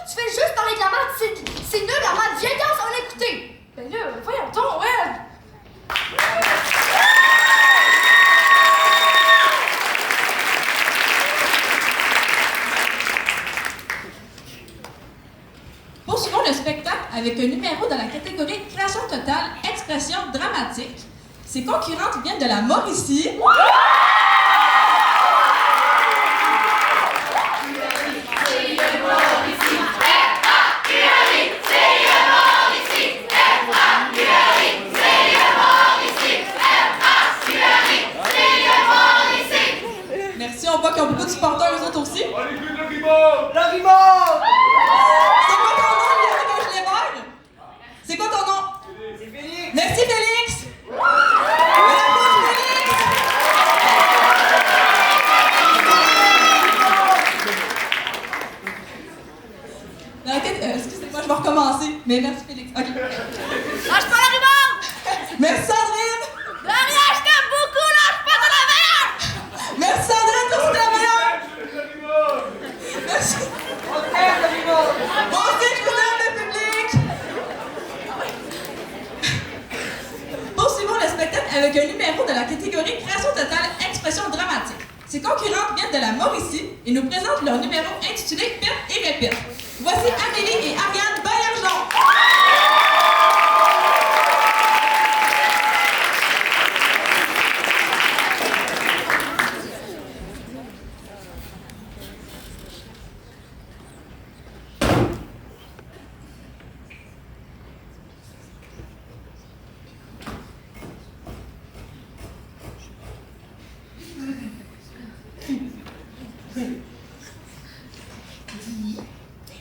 Tu fais juste parler de la maths, c'est nul la maths. Viens, on va l'écouter. Ben là, voyons donc, ouais. Poursuivons le spectacle avec avec un numéro dans la catégorie création totale, expression dramatique. Ses concurrentes viennent de la Mauricie. Merci, on voit qu'ils ont beaucoup de supporters, eux autres aussi. On écoute le Ribot! La Ribot! C'est quoi ton nom, lui, avec un gilet vert? C'est quoi ton nom? C'est Félix! Merci, Félix! Un applaudissement, Félix! Non, excusez-moi, je vais recommencer. Mais merci, Félix. OK. Lâche pas la Ribot! Merci, Sandrine! De rien, je t'aime beaucoup, lâche pas de la meilleure! Merci, Sandrine, toi aussi, t'es la meilleure! Merci! On t'aime, la Ribot! Moi aussi, je vous aime, le public! Poursuivons le spectacle avec un numéro de la catégorie création totale, expression dramatique. Ses concurrentes viennent de la Mauricie et nous présentent leur numéro intitulé Pète et répète. Voici Amélie et Ariane Baillargeon.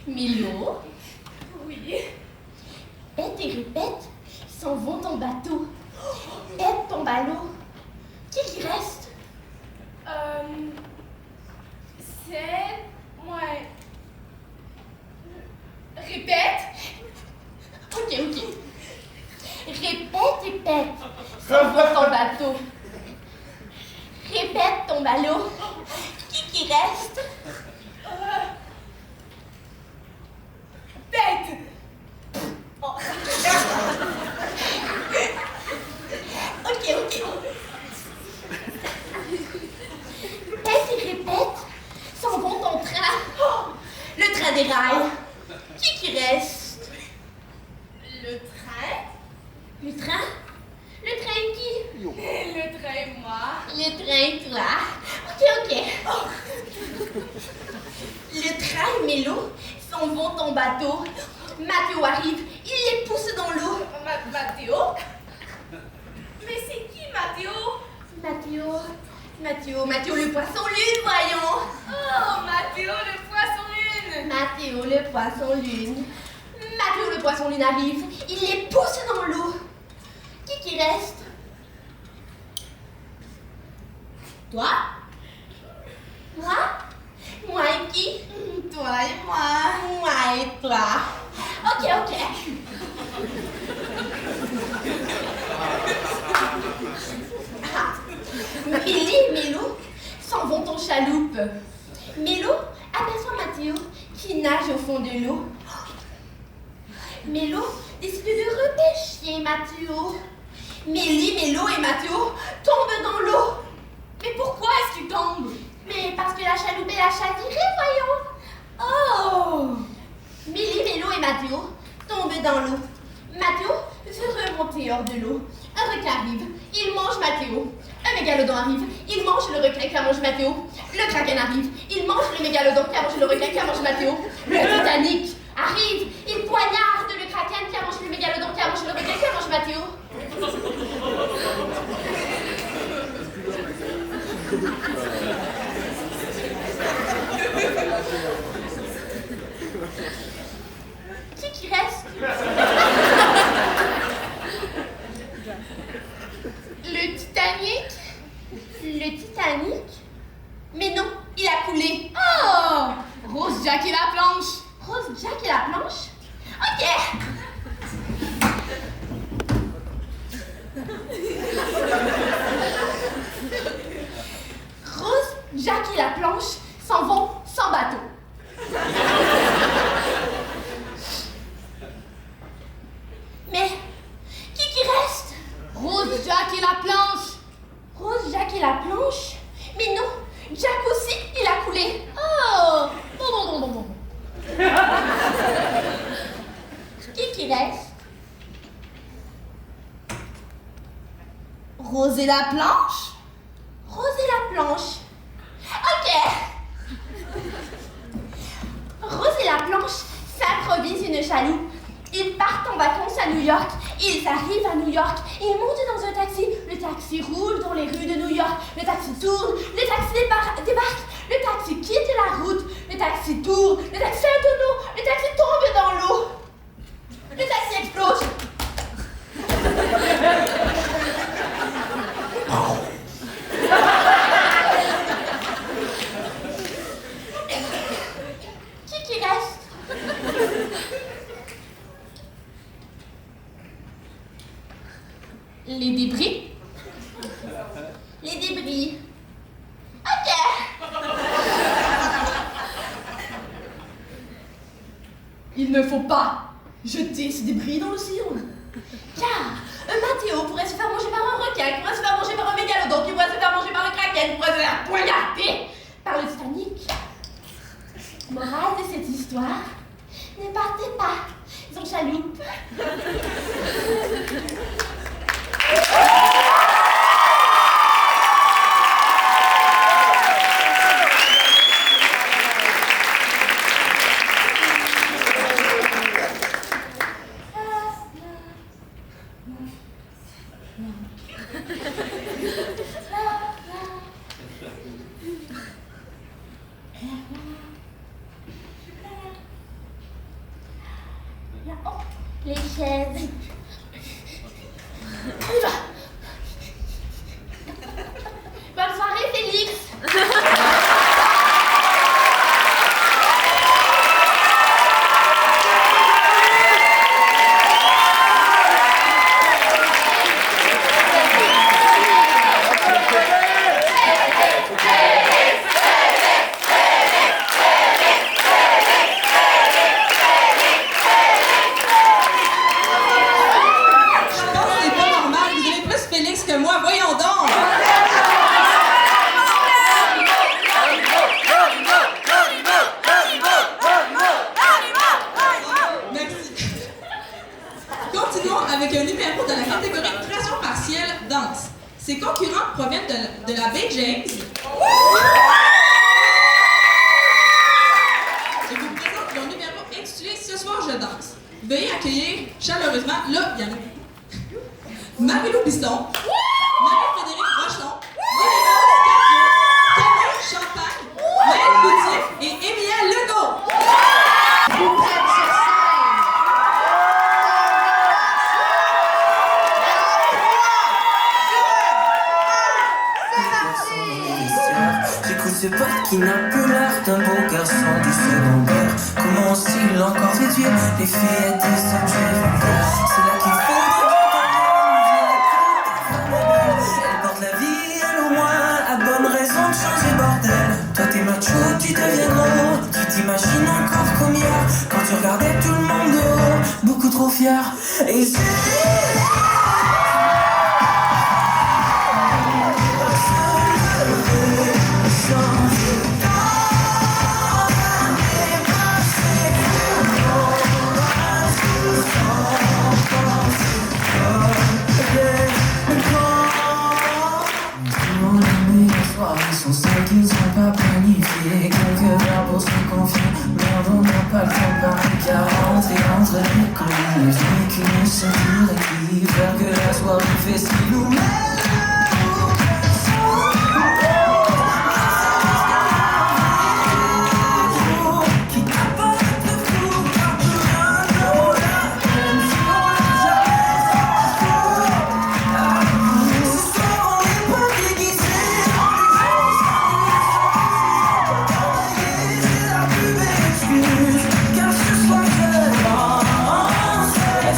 Milo? Oui? Pète et répète, s'en vont ton bateau. Pète ton ballot. Qui reste? C'est... moi. Répète? Ok. Répète et pète, s'en vont ton bateau. Répète ton ballot. Qui reste? Pète! Oh. Ok. Pète et répète, s'en vont ton train. Oh, le train déraille. Qui reste? Le train? Le train? Le train qui? Le train moi. Le train toi. Ok. Le train et Mélo s'en vont ton bateau. Mathéo arrive, il les pousse dans l'eau. Mathéo? Mais c'est qui Mathéo? Mathéo le poisson lune, voyons. Oh, Mathéo le poisson lune. Mathéo le poisson lune arrive, il les pousse dans l'eau. Qui reste? Toi? Moi et qui? Toi et moi. Moi et toi. Ok. Mélie et Mélo s'en vont en chaloupe. Mélo aperçoit Mathéo qui nage au fond de l'eau. Mélo décide de repêcher Mathéo. Mélie, Mélo et Mathéo tombent dans l'eau. Mais pourquoi est-ce qu'ils tombent? Mais parce que la chaloupe est la chavirée, voyons. Oh! Mélie, Mélo et Mathéo tombent dans l'eau. Mathéo veut remonter hors de l'eau. Un requin arrive, il mange Mathéo. Un mégalodon arrive, il mange le requin qui a mangé Mathéo. Le kraken arrive, il mange le mégalodon qui a mangé le requin qui a mangé Mathéo. Le Titanic arrive, il poignarde le kraken qui a mangé le mégalodon qui a mangé le requin qui a mangé Mathéo. Qui reste? Le Titanic? Le Titanic? Mais non, il a coulé. Oh! Rose, Jack et la planche. Rose, Jack et la planche? Ok. Rose, Jack et la planche s'en vont sans bateau. Mais qui reste? Rose, Jack et la planche. Rose, Jack et la planche? Mais non, Jack aussi, il a coulé. Oh! Bon. Qui reste? Roser la planche? Roser la planche. Ok. Rose et la planche s'improvisent une chaloupe. Ils partent en vacances à New York. Ils arrivent à New York. Ils montent dans un taxi. Le taxi roule dans les rues de New York. Le taxi tourne. Le taxi débarque. Le taxi quitte la route. Le taxi tourne. Le taxi est un tonneau. Le taxi tombe dans l'eau. Le taxi explose. Qui reste? Les débris? Les débris. Ok. Il ne faut pas jeter ces débris dans l'océan. Car un Mathéo pourrait se faire manger par un requin, pourrait se faire manger par un mégalodon, qui pourrait se faire manger par un kraken, pourrait se faire poignarder par le Titanic. Morale de cette histoire, ne partez pas, ils ont chaloupe. Les chaises. On y va. Bonne soirée, Félix. Que moi, voyons donc! Merci. Continuons avec un numéro de la catégorie création partielle danse. Ses concurrents proviennent de la baie James. Je vous présente leur numéro intitulé Ce soir je danse. Veuillez accueillir chaleureusement, là, il y en a Marie-Lou Biston, Marie-Frédéric Rochon, Marie-Rose Cadieux, Camille Champagne, Maëlle Cloutier et Émile Legault. J'écoute ce pote qui n'a plus l'air d'un beau garçon du secondaire. Comment ont-ils encore réduit les filles à des objets vulgaires? C'est là qu'il faut la vie est loin, à bonne raison de changer bordel. Toi t'es macho, tu deviens gros. Tu t'imagines encore comme hier, quand tu regardais tout le monde dehors, beaucoup trop fier. Et ils sont celles qu'ils n'ont pas planifié. Quelques verres pour se confier. Merde, on n'a pas le temps de parler 40 et entre les colis. Ni qu'une ceinture qui faire que la soirée festive nous mène.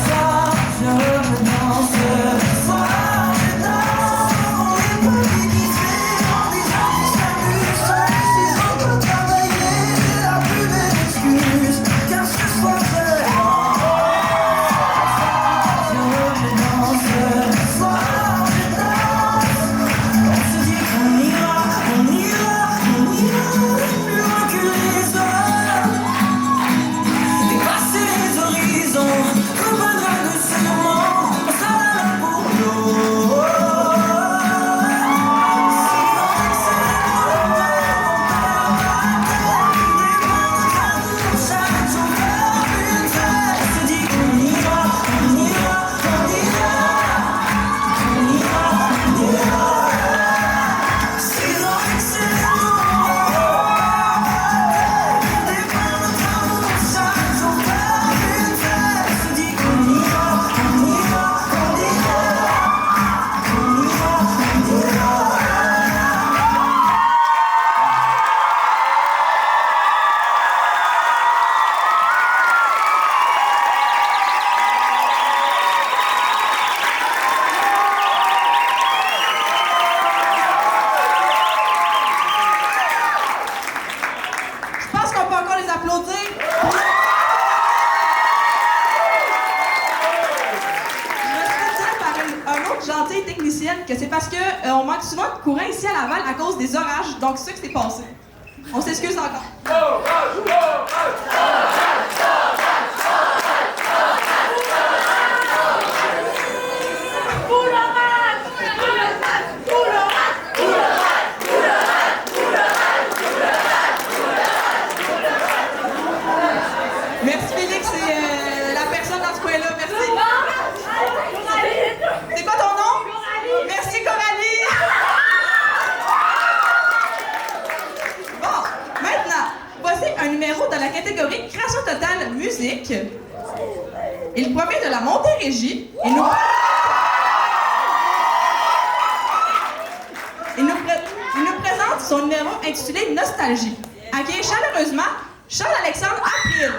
Soir, je danse, gentille technicienne que c'est parce que on manque souvent de courant ici à Laval à cause des orages. Donc, c'est ça qui s'est passé. On s'excuse encore. Merci Félix, c'est la personne dans ce coin-là. Merci. C'est quoi ton nom? Merci Coralie. Bon, maintenant, voici un numéro dans la catégorie Création totale musique. Il provient de la Montérégie et il nous présente son numéro intitulé Nostalgie. Accueillez chaleureusement Charles-Alexandre April.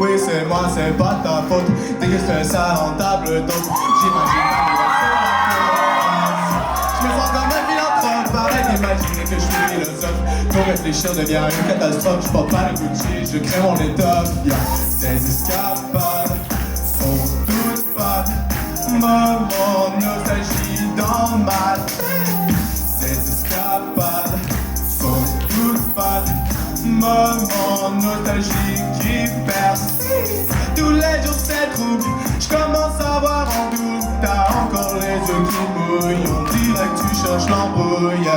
Oui, c'est moi, c'est pas ta faute. Déguste ça en table d'hôte. J'imagine je me sens comme un philanthrope. Arrête d'imaginer que je suis philosophe. Pour réfléchir devient une catastrophe. Je porte pas le Gucci, je crée mon étoffe. Ces escapades sont toutes fades. Moment nostalgie dans ma tête. Ces escapades sont toutes fades. Moment nostalgie qui persiste. Tous les jours c'est trouble. Je commence à voir en doute. T'as encore les yeux qui mouillent. On dirait que tu cherches l'embrouille.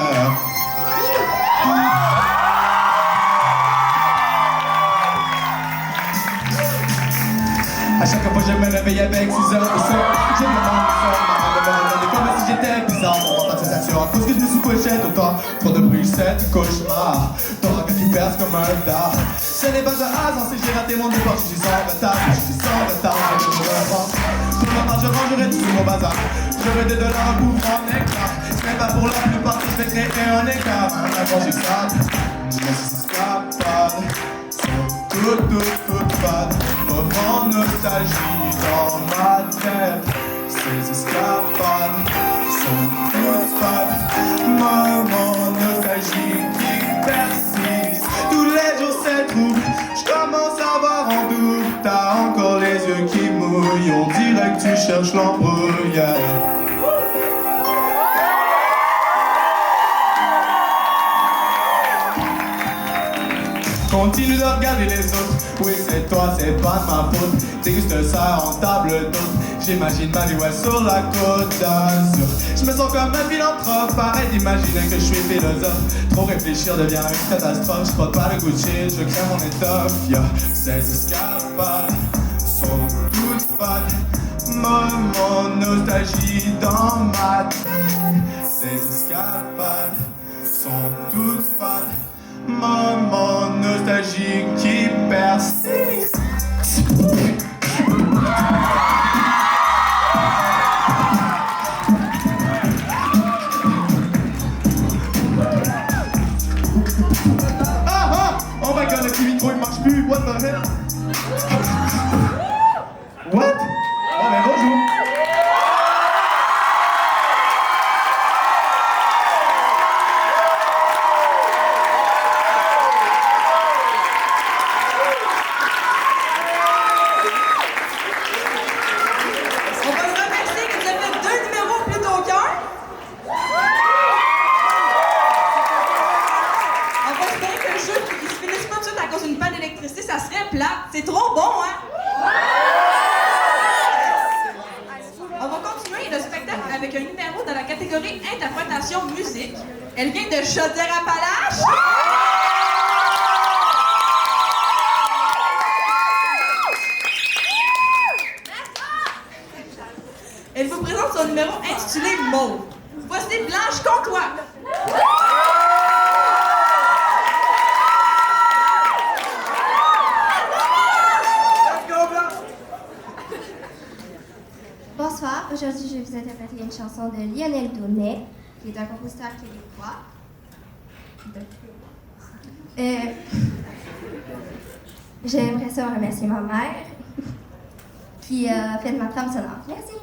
À chaque fois je me réveille avec 6 heures de son. J'ai le monde de son. Comme si j'étais bizarre. Mon mental c'est sature. À cause que je me sous-couchais tout le temps. Trop de bruit, c'est du cauchemar. Ton regard qui perce comme un dard. Ce n'est pas un hasard si j'ai raté mon départ. Je suis sans retard, je suis sans retard. Je me reprends. Pour ma part je rangerai tout mon bazar. J'aurai des dollars à couvrir en écart. Ce n'est pas pour la plupart que je vais créer un écart. Maintenant j'ai ça. Mais ces escapades sont toutes fades. Moment nostalgie dans ma tête. Ces escapades sont toutes fades. Moment nostalgie qui persiste. Tous les jours c'est trouble. Je commence à voir en doute. T'as encore les yeux qui mouillent. On dirait que tu cherches l'embrouille. Continue de regarder les autres. Oui, c'est toi, c'est pas de ma faute. Déguste ça en table d'hôte. J'imagine ma vie ouais, sur la côte d'Azur. Je me sens comme un philanthrope. Arrête d'imaginer que je suis philosophe. Trop réfléchir devient une catastrophe. Je porte pas le Gucci, je crée mon étoffe. Ces escapades sont toutes fades. Moment nostalgie dans ma tête. Ces escapades sont toutes fades. Moment nostalgie qui persiste. Oh my god, le petit micro il marche plus, what the hell? What? Oh mais bonjour. avec un numéro dans la catégorie interprétation musique. Elle vient de Chaudière-Appalaches. Elle vous présente son numéro intitulé Mauve. Voici Blanche Comtois. Bonsoir, aujourd'hui je vais vous interpréter une chanson de Lionel Daunet, qui est un compositeur québécois. J'aimerais ça remercier ma mère, qui a fait de ma trame sonore. Merci!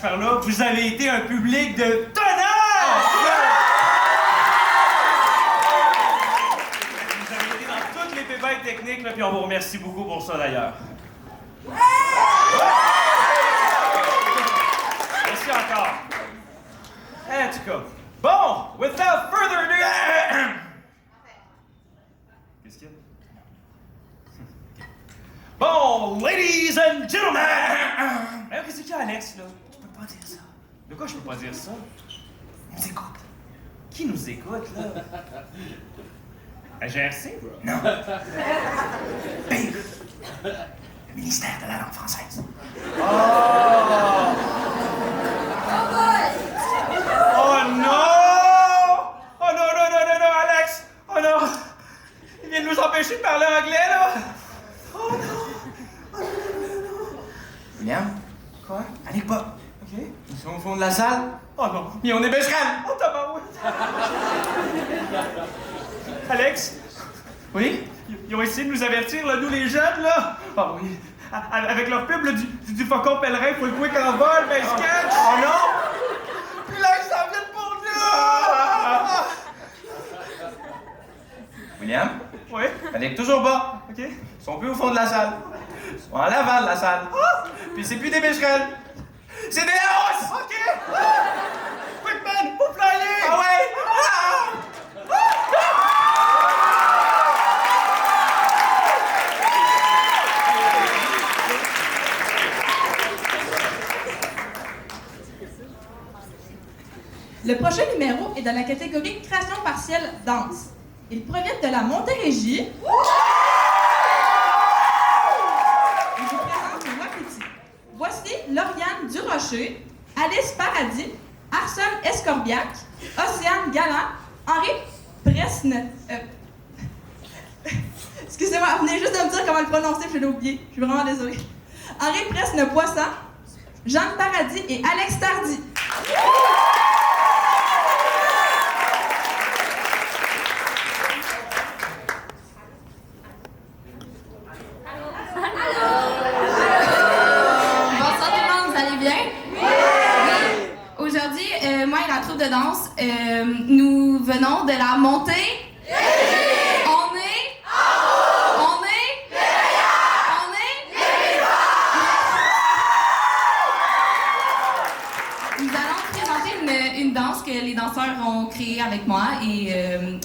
Par là, vous avez été un public de tonnerre! Vous avez été dans toutes les pépites techniques, là, puis on vous remercie beaucoup pour ça d'ailleurs. Merci encore. En tout cas, bon, without further ado... Qu'est-ce qu'il y a? Bon, ladies and gentlemen! Qu'est-ce qu'il y a, Alex, là? Pas dire ça. De quoi je peux pas dire ça? On nous écoute. Qui nous écoute, là? La GRC? Non. Pire. Le ministère de la langue française. Oh! Oh non! Oh non, non, non, non, non, Alex! Oh non! Il vient de nous empêcher de parler anglais, là! Oh non! Oh non, non, non, non! William? Quoi? Panique pas. OK. Ils sont au fond de la salle. Oh non. Mais on est Becherel. Oh, tabarouette. Alex? Oui? Ils ont essayé de nous avertir, là, nous les jeunes, là. Oh oui. Avec leur pub, là, du faucon pèlerin, faut le quick en vol, ben sketch. Oh non! Puis là, ils s'en viennent pour nous! William? Oui? Panique toujours bas. OK. Ils sont plus au fond de la salle. Ils sont en avant de la salle. Puis c'est plus des Becherel. C'est des hausses! OK! Quickman, faut flyer! Ah ouais! Le prochain numéro est dans la catégorie création partielle danse. Il provient de la Montérégie. Il vous présente le Wapiti. Voici Lauriane Durocher, Alice Paradis, Arsène Escorbiac, Océane Galland, Henri Presne... Excusez-moi, venez juste de me dire comment le prononcer, je l'ai oublié. Je suis vraiment désolée. Henri Presne-Poisson, Jeanne Paradis et Alex Tardy. Bonsoir tout le monde, vous allez bien? Oui! Aujourd'hui, moi et la troupe de danse, nous venons de la montée. On est... Nous allons présenter une danse que les danseurs ont créée avec moi et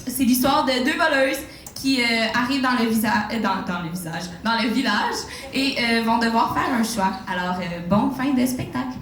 c'est l'histoire de deux voleuses qui arrivent dans le village et vont devoir faire un choix. Alors, bon fin de spectacle.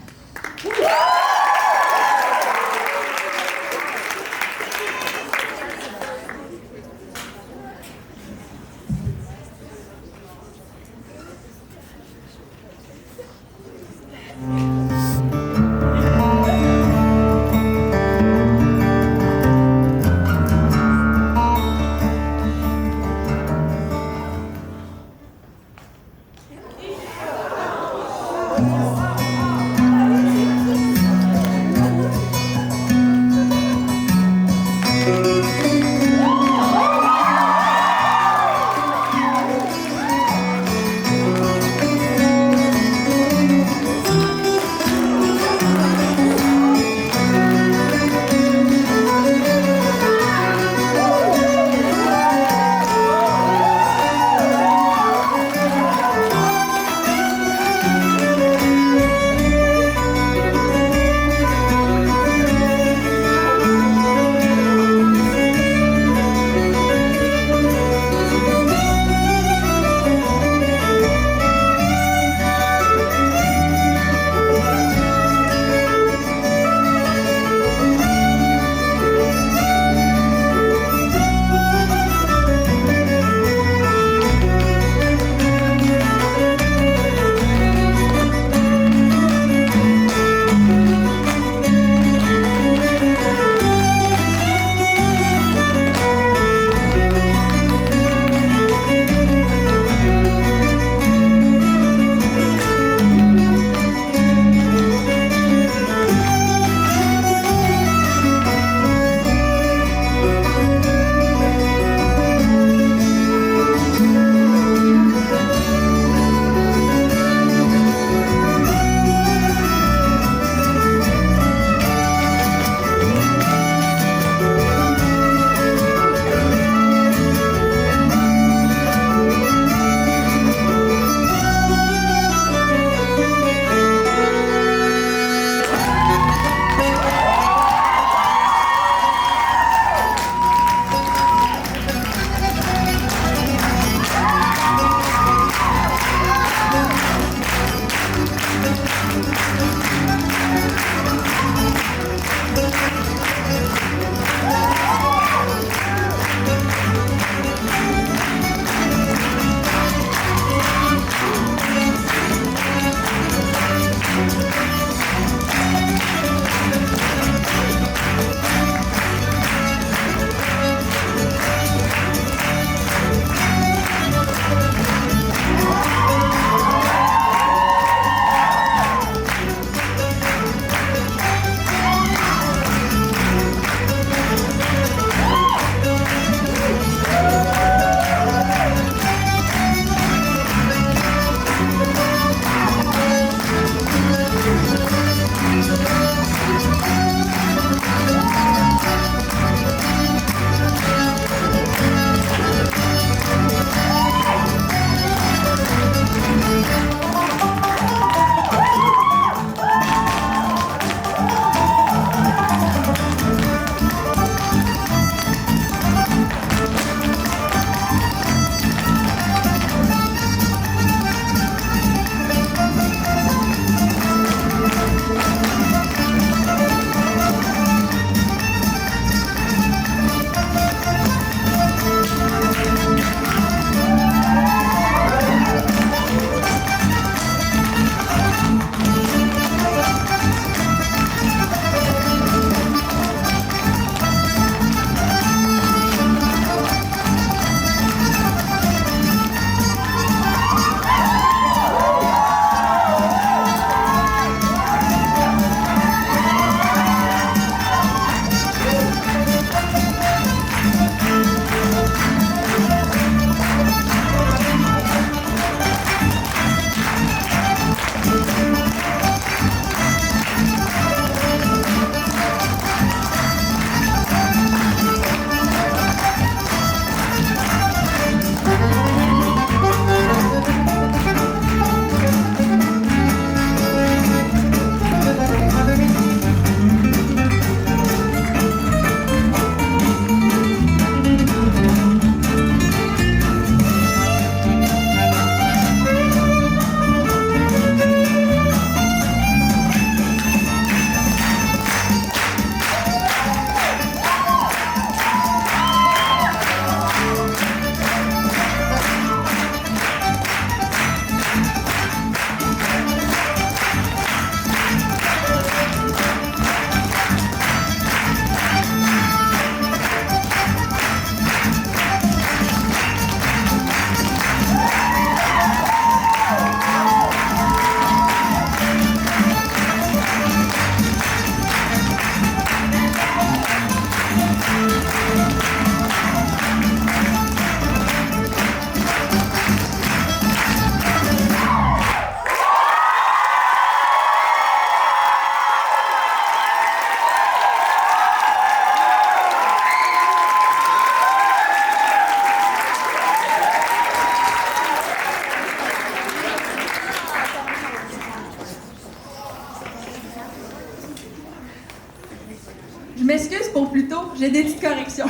m'excuse pour plus tôt, j'ai des petites corrections.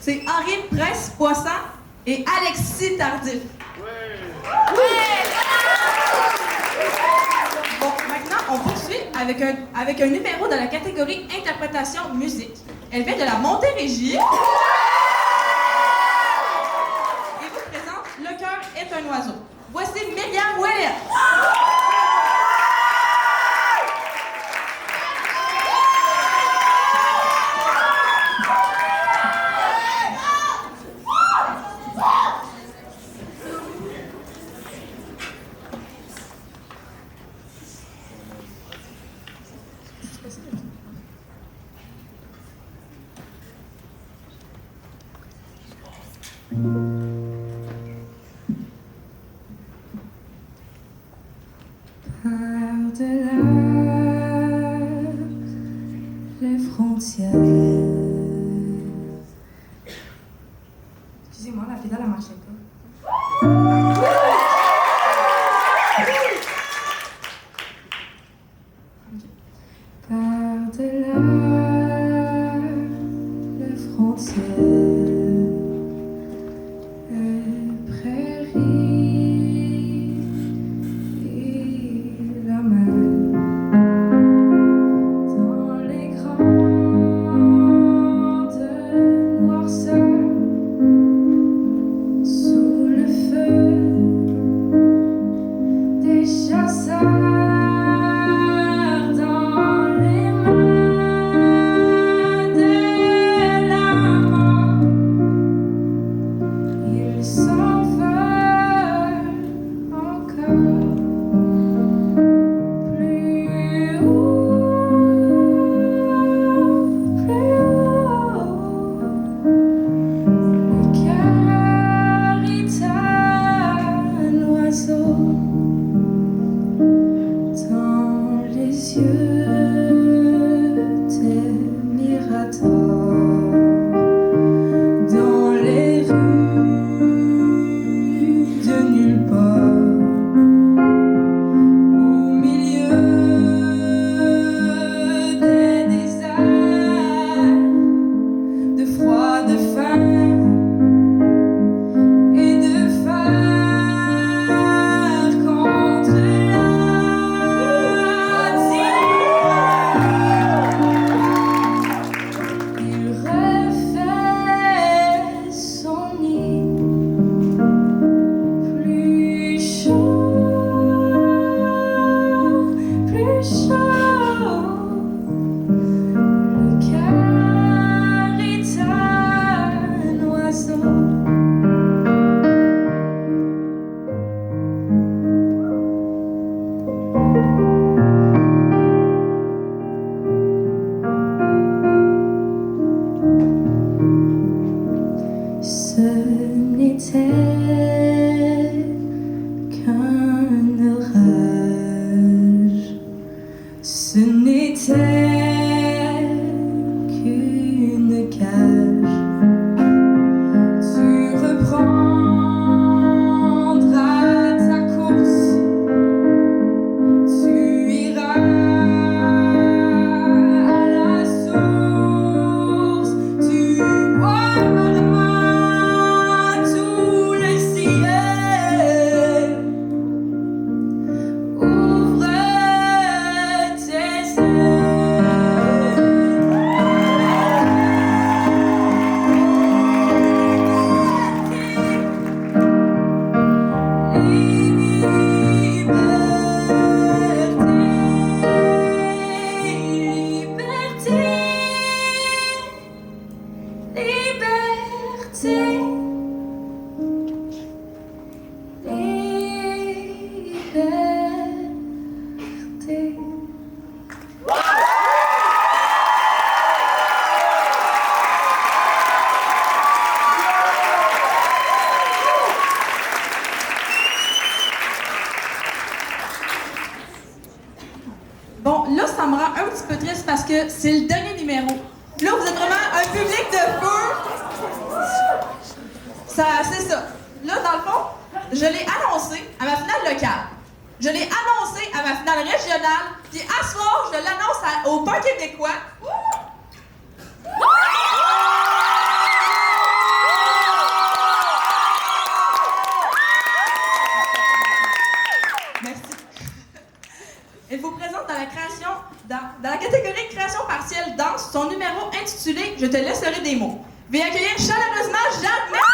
C'est Henri Prince-Poisson et Alexis Tardif. Bon, maintenant, on poursuit avec un numéro de la catégorie interprétation musique. Elle vient de la Montérégie. Et vous présente Le cœur est un oiseau. Voici Myriam Ouellet. Par-delà les frontières. Excusez-moi, la pédale, elle marchait pas. Par-delà les frontières, les prairies et la mer, dans les grandes noirceurs, sous le feu des chasseurs. Ce n'était qu'une cage. Tu reprendras ta course. Tu iras à la source. Tu boiras tous les ciels. Ouvre Bon, là, ça me rend un petit peu triste parce que c'est le dernier numéro. Là, vous êtes vraiment un public de feu. C'est ça. Là, dans le fond, je l'ai annoncé à ma finale locale. Je l'ai annoncé à ma finale régionale. Puis à ce soir, je l'annonce au Punk québécois. Merci. Elle vous présente dans la catégorie création partielle danse, son numéro intitulé « Je te laisserai des mots ». Veuillez accueillir chaleureusement Jeanne Mercier.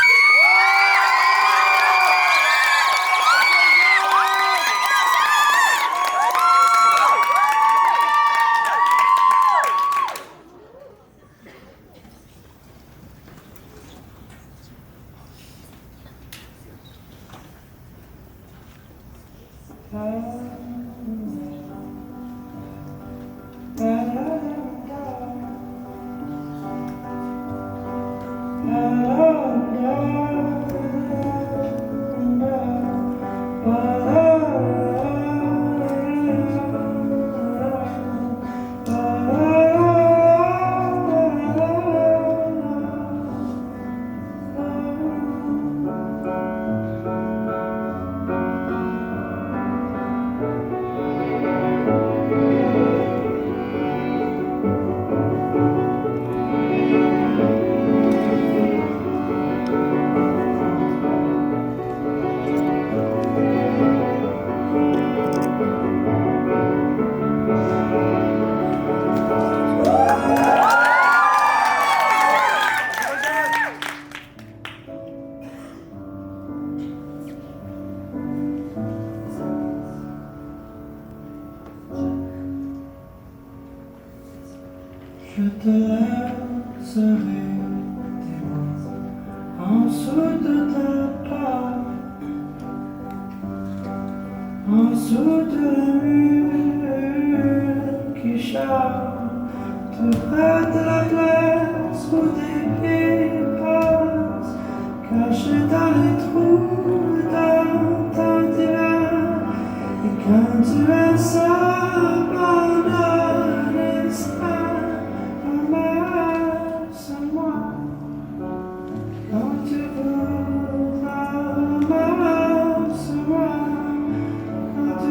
Je te laisserai tes mots en dessous de ta part, en dessous de la mur qui chante près de la glace où des pieds passent, cachés dans les trous dans ta divin. Et quand tu es seul, pardonne ça. C'est moi, quand tu voudras, c'est moi, quand tu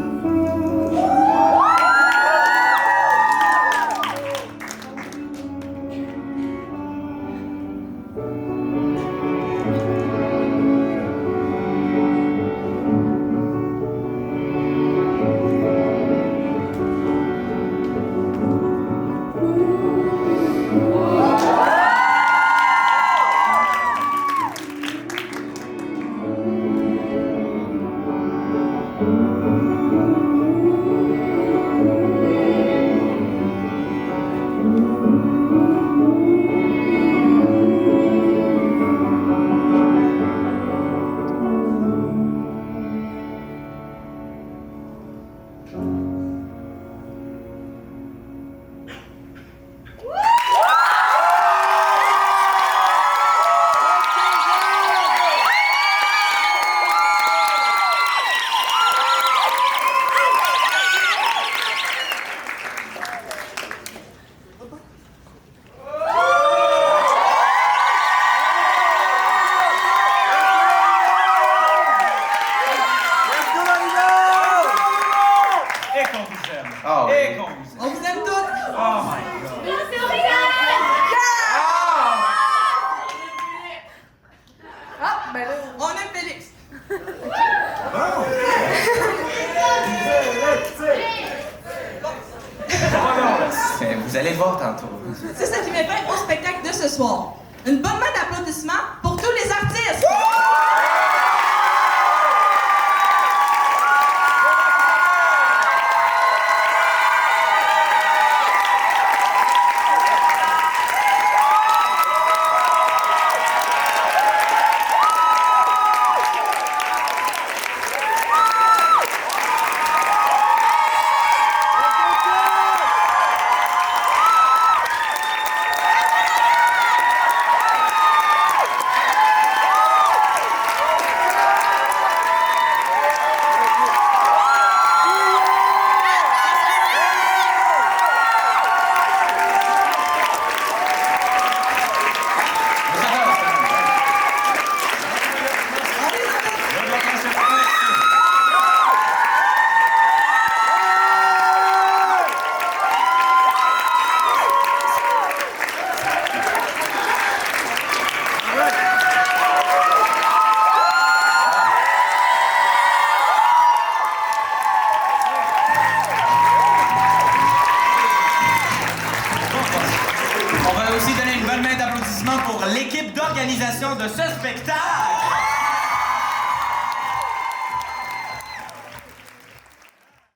On vous aime tous! Oh my God! Ah, ben là, on aime Félix! Vous allez le voir tantôt. C'est ça qui met fin au spectacle de ce soir. Une bonne main d'applaudissements pour tous les artistes! l'organisation de ce spectacle.